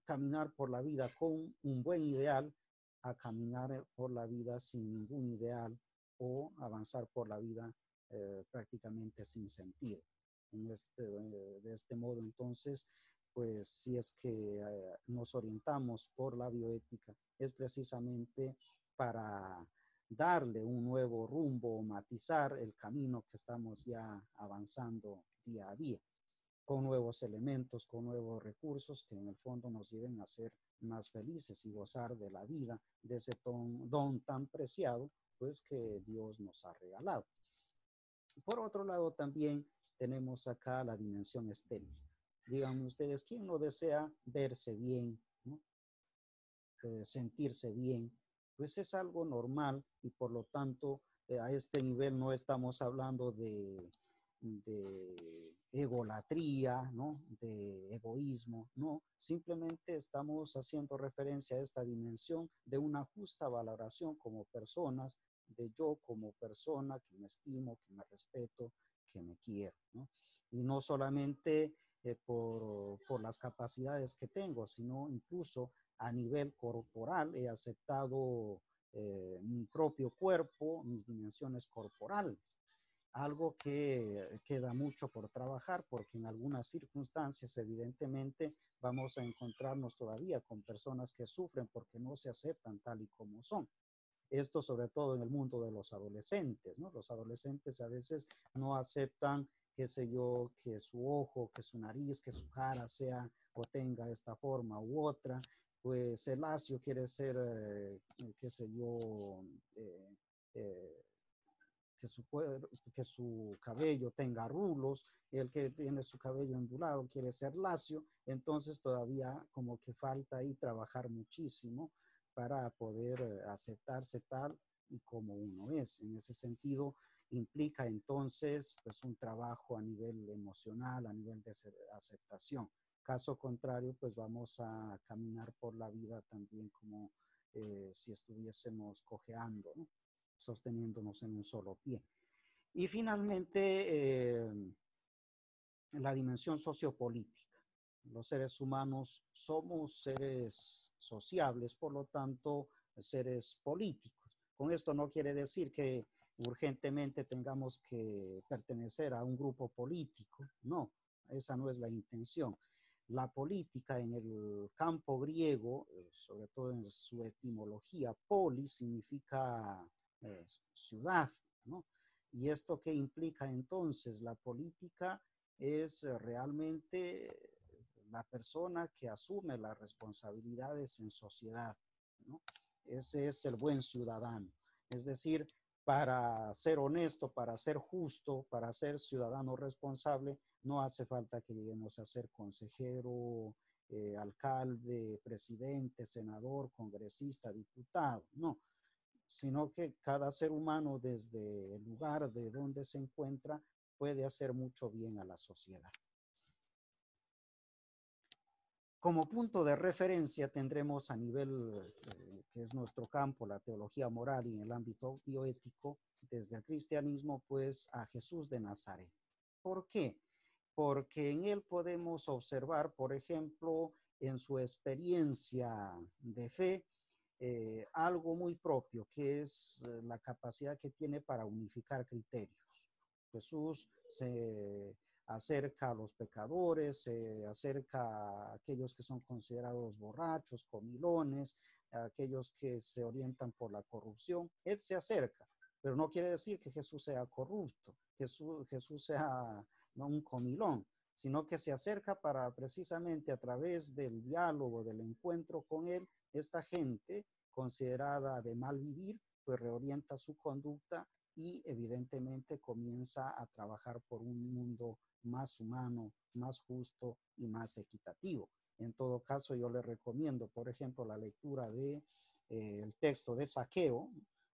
caminar por la vida con un buen ideal a caminar por la vida sin ningún ideal o avanzar por la vida prácticamente sin sentido. De este modo, entonces, pues si es que nos orientamos por la bioética, es precisamente para darle un nuevo rumbo o matizar el camino que estamos ya avanzando día a día, con nuevos elementos, con nuevos recursos que en el fondo nos lleven a ser más felices y gozar de la vida, de ese don tan preciado, pues que Dios nos ha regalado. Por otro lado, también tenemos acá la dimensión estética. Díganme ustedes, ¿quién no desea verse bien, ¿no? Sentirse bien? Pues es algo normal y por lo tanto a este nivel no estamos hablando de egolatría, ¿no? De egoísmo, no, simplemente estamos haciendo referencia a esta dimensión de una justa valoración como personas, de yo como persona que me estimo, que me respeto, que me quiero, ¿no? Y no solamente por las capacidades que tengo, sino incluso a nivel corporal he aceptado mi propio cuerpo, mis dimensiones corporales, algo que queda mucho por trabajar porque en algunas circunstancias evidentemente vamos a encontrarnos todavía con personas que sufren porque no se aceptan tal y como son. Esto sobre todo en el mundo de los adolescentes, ¿no? Los adolescentes a veces no aceptan, qué sé yo, que su ojo, que su nariz, que su cara sea o tenga esta forma u otra. Pues el lacio quiere ser, qué sé yo, eh, eh, que su cabello tenga rulos, el que tiene su cabello ondulado quiere ser lacio, entonces todavía como que falta ahí trabajar muchísimo para poder aceptarse tal y como uno es. En ese sentido, implica entonces pues un trabajo a nivel emocional, a nivel de aceptación. Caso contrario, pues vamos a caminar por la vida también como si estuviésemos cojeando, ¿no? Sosteniéndonos en un solo pie. Y finalmente, la dimensión sociopolítica. Los seres humanos somos seres sociables, por lo tanto, seres políticos. Con esto no quiere decir que urgentemente tengamos que pertenecer a un grupo político, no, esa no es la intención. La política en el campo griego, sobre todo en su etimología, polis significa ciudad, ¿no? ¿Y esto qué implica entonces? La política es realmente la persona que asume las responsabilidades en sociedad, ¿no? Ese es el buen ciudadano. Es decir, para ser honesto, para ser justo, para ser ciudadano responsable, no hace falta que lleguemos a ser consejero, alcalde, presidente, senador, congresista, diputado, no, sino que cada ser humano desde el lugar de donde se encuentra puede hacer mucho bien a la sociedad. Como punto de referencia tendremos a nivel que es nuestro campo, la teología moral y en el ámbito bioético, desde el cristianismo, pues a Jesús de Nazaret. ¿Por qué? Porque en él podemos observar, por ejemplo, en su experiencia de fe, algo muy propio, que es la capacidad que tiene para unificar criterios. Jesús se acerca a los pecadores, se acerca a aquellos que son considerados borrachos, comilones, a aquellos que se orientan por la corrupción. Él se acerca, pero no quiere decir que Jesús sea corrupto, Jesús sea no un comilón, sino que se acerca para precisamente a través del diálogo, del encuentro con él, esta gente considerada de mal vivir, pues reorienta su conducta y evidentemente comienza a trabajar por un mundo más humano, más justo y más equitativo. En todo caso, yo le recomiendo, por ejemplo, la lectura de el texto de Zaqueo,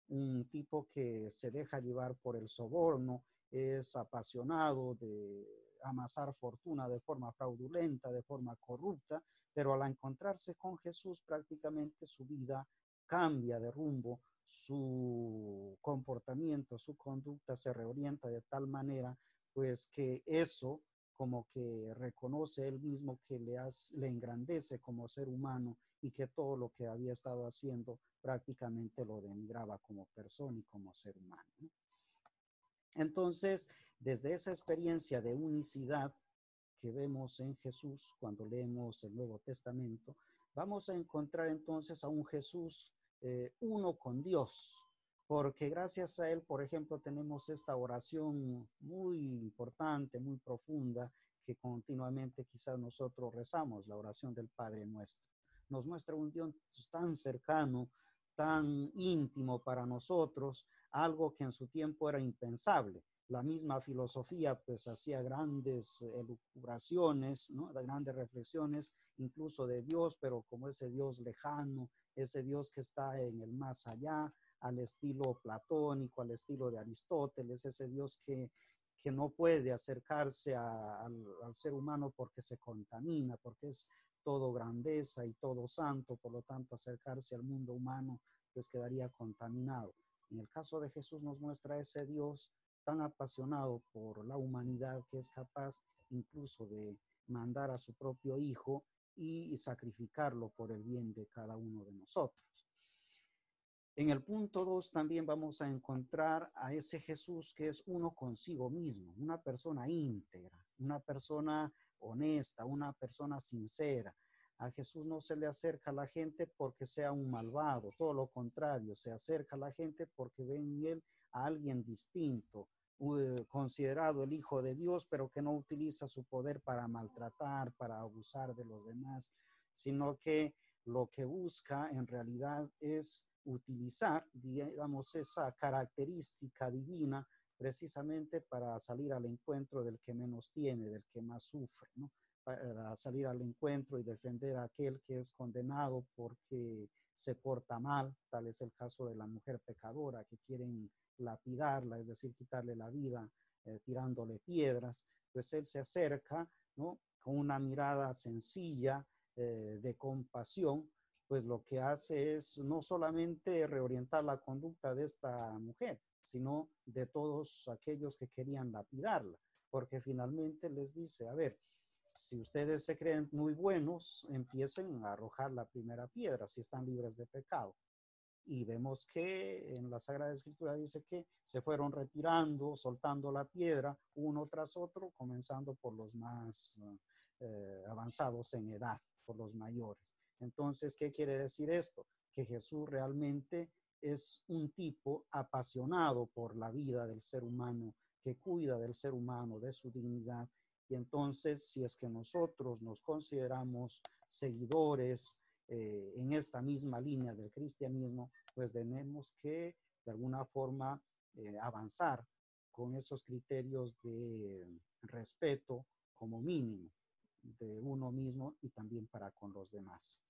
un tipo que se deja llevar por el soborno, es apasionado de amasar fortuna de forma fraudulenta, de forma corrupta, pero al encontrarse con Jesús prácticamente su vida cambia de rumbo, su comportamiento, su conducta se reorienta de tal manera pues que eso como que reconoce él mismo que le engrandece como ser humano y que todo lo que había estado haciendo prácticamente lo denigraba como persona y como ser humano, ¿no? Entonces, desde esa experiencia de unicidad que vemos en Jesús cuando leemos el Nuevo Testamento, vamos a encontrar entonces a un Jesús uno con Dios, porque gracias a él, por ejemplo, tenemos esta oración muy importante, muy profunda, que continuamente quizás nosotros rezamos, la oración del Padre Nuestro. Nos muestra un Dios tan cercano, tan íntimo para nosotros, algo que en su tiempo era impensable. La misma filosofía pues hacía grandes elucubraciones, ¿no? De grandes reflexiones incluso de Dios, pero como ese Dios lejano, ese Dios que está en el más allá, al estilo platónico, al estilo de Aristóteles, ese Dios que no puede acercarse al ser humano porque se contamina, porque es todo grandeza y todo santo, por lo tanto acercarse al mundo humano pues quedaría contaminado. En el caso de Jesús nos muestra ese Dios tan apasionado por la humanidad que es capaz incluso de mandar a su propio hijo y sacrificarlo por el bien de cada uno de nosotros. En el punto 2 también vamos a encontrar a ese Jesús que es uno consigo mismo, una persona íntegra, una persona honesta, una persona sincera. A Jesús no se le acerca a la gente porque sea un malvado, todo lo contrario, se acerca a la gente porque ve en él a alguien distinto, considerado el Hijo de Dios, pero que no utiliza su poder para maltratar, para abusar de los demás, sino que lo que busca en realidad es utilizar, digamos, esa característica divina precisamente para salir al encuentro del que menos tiene, del que más sufre, ¿no? Para salir al encuentro y defender a aquel que es condenado porque se porta mal, tal es el caso de la mujer pecadora que quieren lapidarla, es decir, quitarle la vida tirándole piedras, pues él se acerca, ¿no? Con una mirada sencilla de compasión, pues lo que hace es no solamente reorientar la conducta de esta mujer, sino de todos aquellos que querían lapidarla, porque finalmente les dice, a ver, si ustedes se creen muy buenos, empiecen a arrojar la primera piedra si están libres de pecado. Y vemos que en la Sagrada Escritura dice que se fueron retirando, soltando la piedra uno tras otro, comenzando por los más avanzados en edad, por los mayores. Entonces, ¿qué quiere decir esto? Que Jesús realmente es un tipo apasionado por la vida del ser humano, que cuida del ser humano, de su dignidad. Y entonces, si es que nosotros nos consideramos seguidores en esta misma línea del cristianismo, pues tenemos que de alguna forma avanzar con esos criterios de respeto como mínimo de uno mismo y también para con los demás.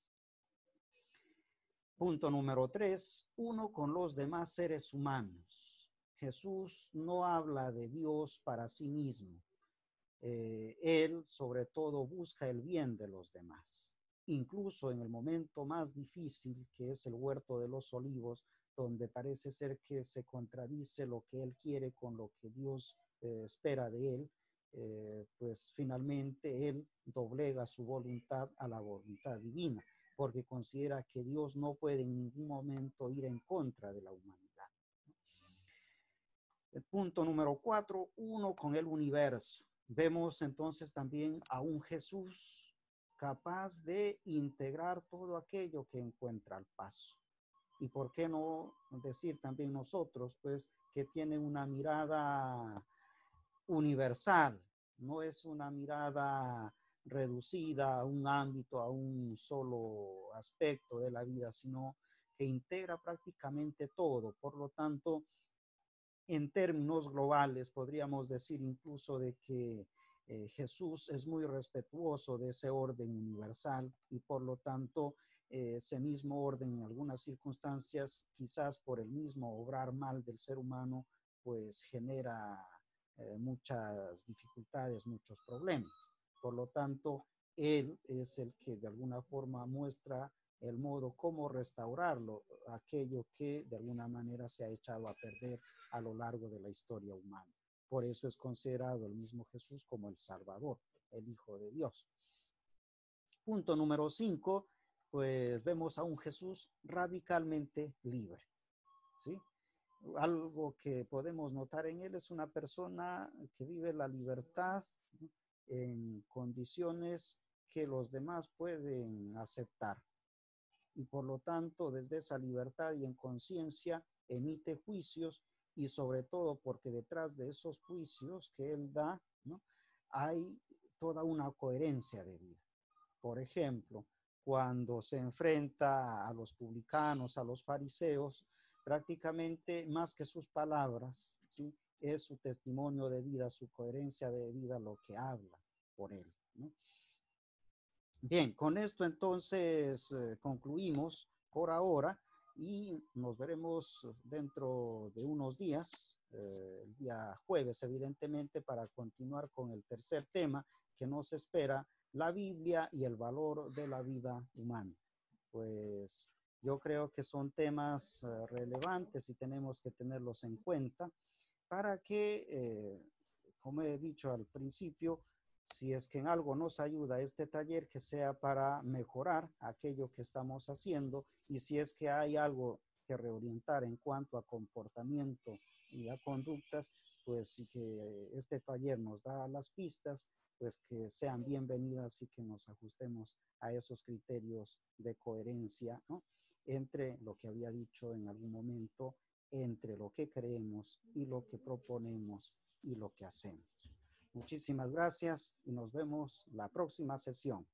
Punto número 3, uno con los demás seres humanos. Jesús no habla de Dios para sí mismo. Él sobre todo busca el bien de los demás. Incluso en el momento más difícil, que es el huerto de los olivos, donde parece ser que se contradice lo que él quiere con lo que Dios espera de él, pues finalmente él doblega su voluntad a la voluntad divina, porque considera que Dios no puede en ningún momento ir en contra de la humanidad. El punto número 4, uno con el universo. Vemos entonces también a un Jesús capaz de integrar todo aquello que encuentra al paso. Y por qué no decir también nosotros, pues, que tiene una mirada universal, no es una mirada reducida a un ámbito, a un solo aspecto de la vida, sino que integra prácticamente todo. Por lo tanto, en términos globales, podríamos decir incluso de que Jesús es muy respetuoso de ese orden universal y por lo tanto ese mismo orden en algunas circunstancias, quizás por el mismo obrar mal del ser humano, pues genera muchas dificultades, muchos problemas. Por lo tanto, Él es el que de alguna forma muestra el modo cómo restaurarlo, aquello que de alguna manera se ha echado a perder a lo largo de la historia humana. Por eso es considerado el mismo Jesús como el Salvador, el Hijo de Dios. Punto número 5, pues vemos a un Jesús radicalmente libre, ¿sí? Algo que podemos notar en él es una persona que vive la libertad, ¿no?, en condiciones que los demás pueden aceptar. Y por lo tanto, desde esa libertad y en conciencia, emite juicios y sobre todo porque detrás de esos juicios que él da, ¿no?, hay toda una coherencia de vida. Por ejemplo, cuando se enfrenta a los publicanos, a los fariseos, prácticamente más que sus palabras, ¿sí?, es su testimonio de vida, su coherencia de vida lo que habla por él, ¿no? Bien, con esto entonces concluimos por ahora y nos veremos dentro de unos días, el día jueves evidentemente, para continuar con el tercer tema que nos espera, la Biblia y el valor de la vida humana. Pues yo creo que son temas relevantes y tenemos que tenerlos en cuenta para que, como he dicho al principio, si es que en algo nos ayuda este taller, que sea para mejorar aquello que estamos haciendo, y si es que hay algo que reorientar en cuanto a comportamiento y a conductas, pues sí que este taller nos da las pistas, pues que sean bienvenidas y que nos ajustemos a esos criterios de coherencia, ¿no?, entre lo que había dicho en algún momento, entre lo que creemos y lo que proponemos y lo que hacemos. Muchísimas gracias y nos vemos la próxima sesión.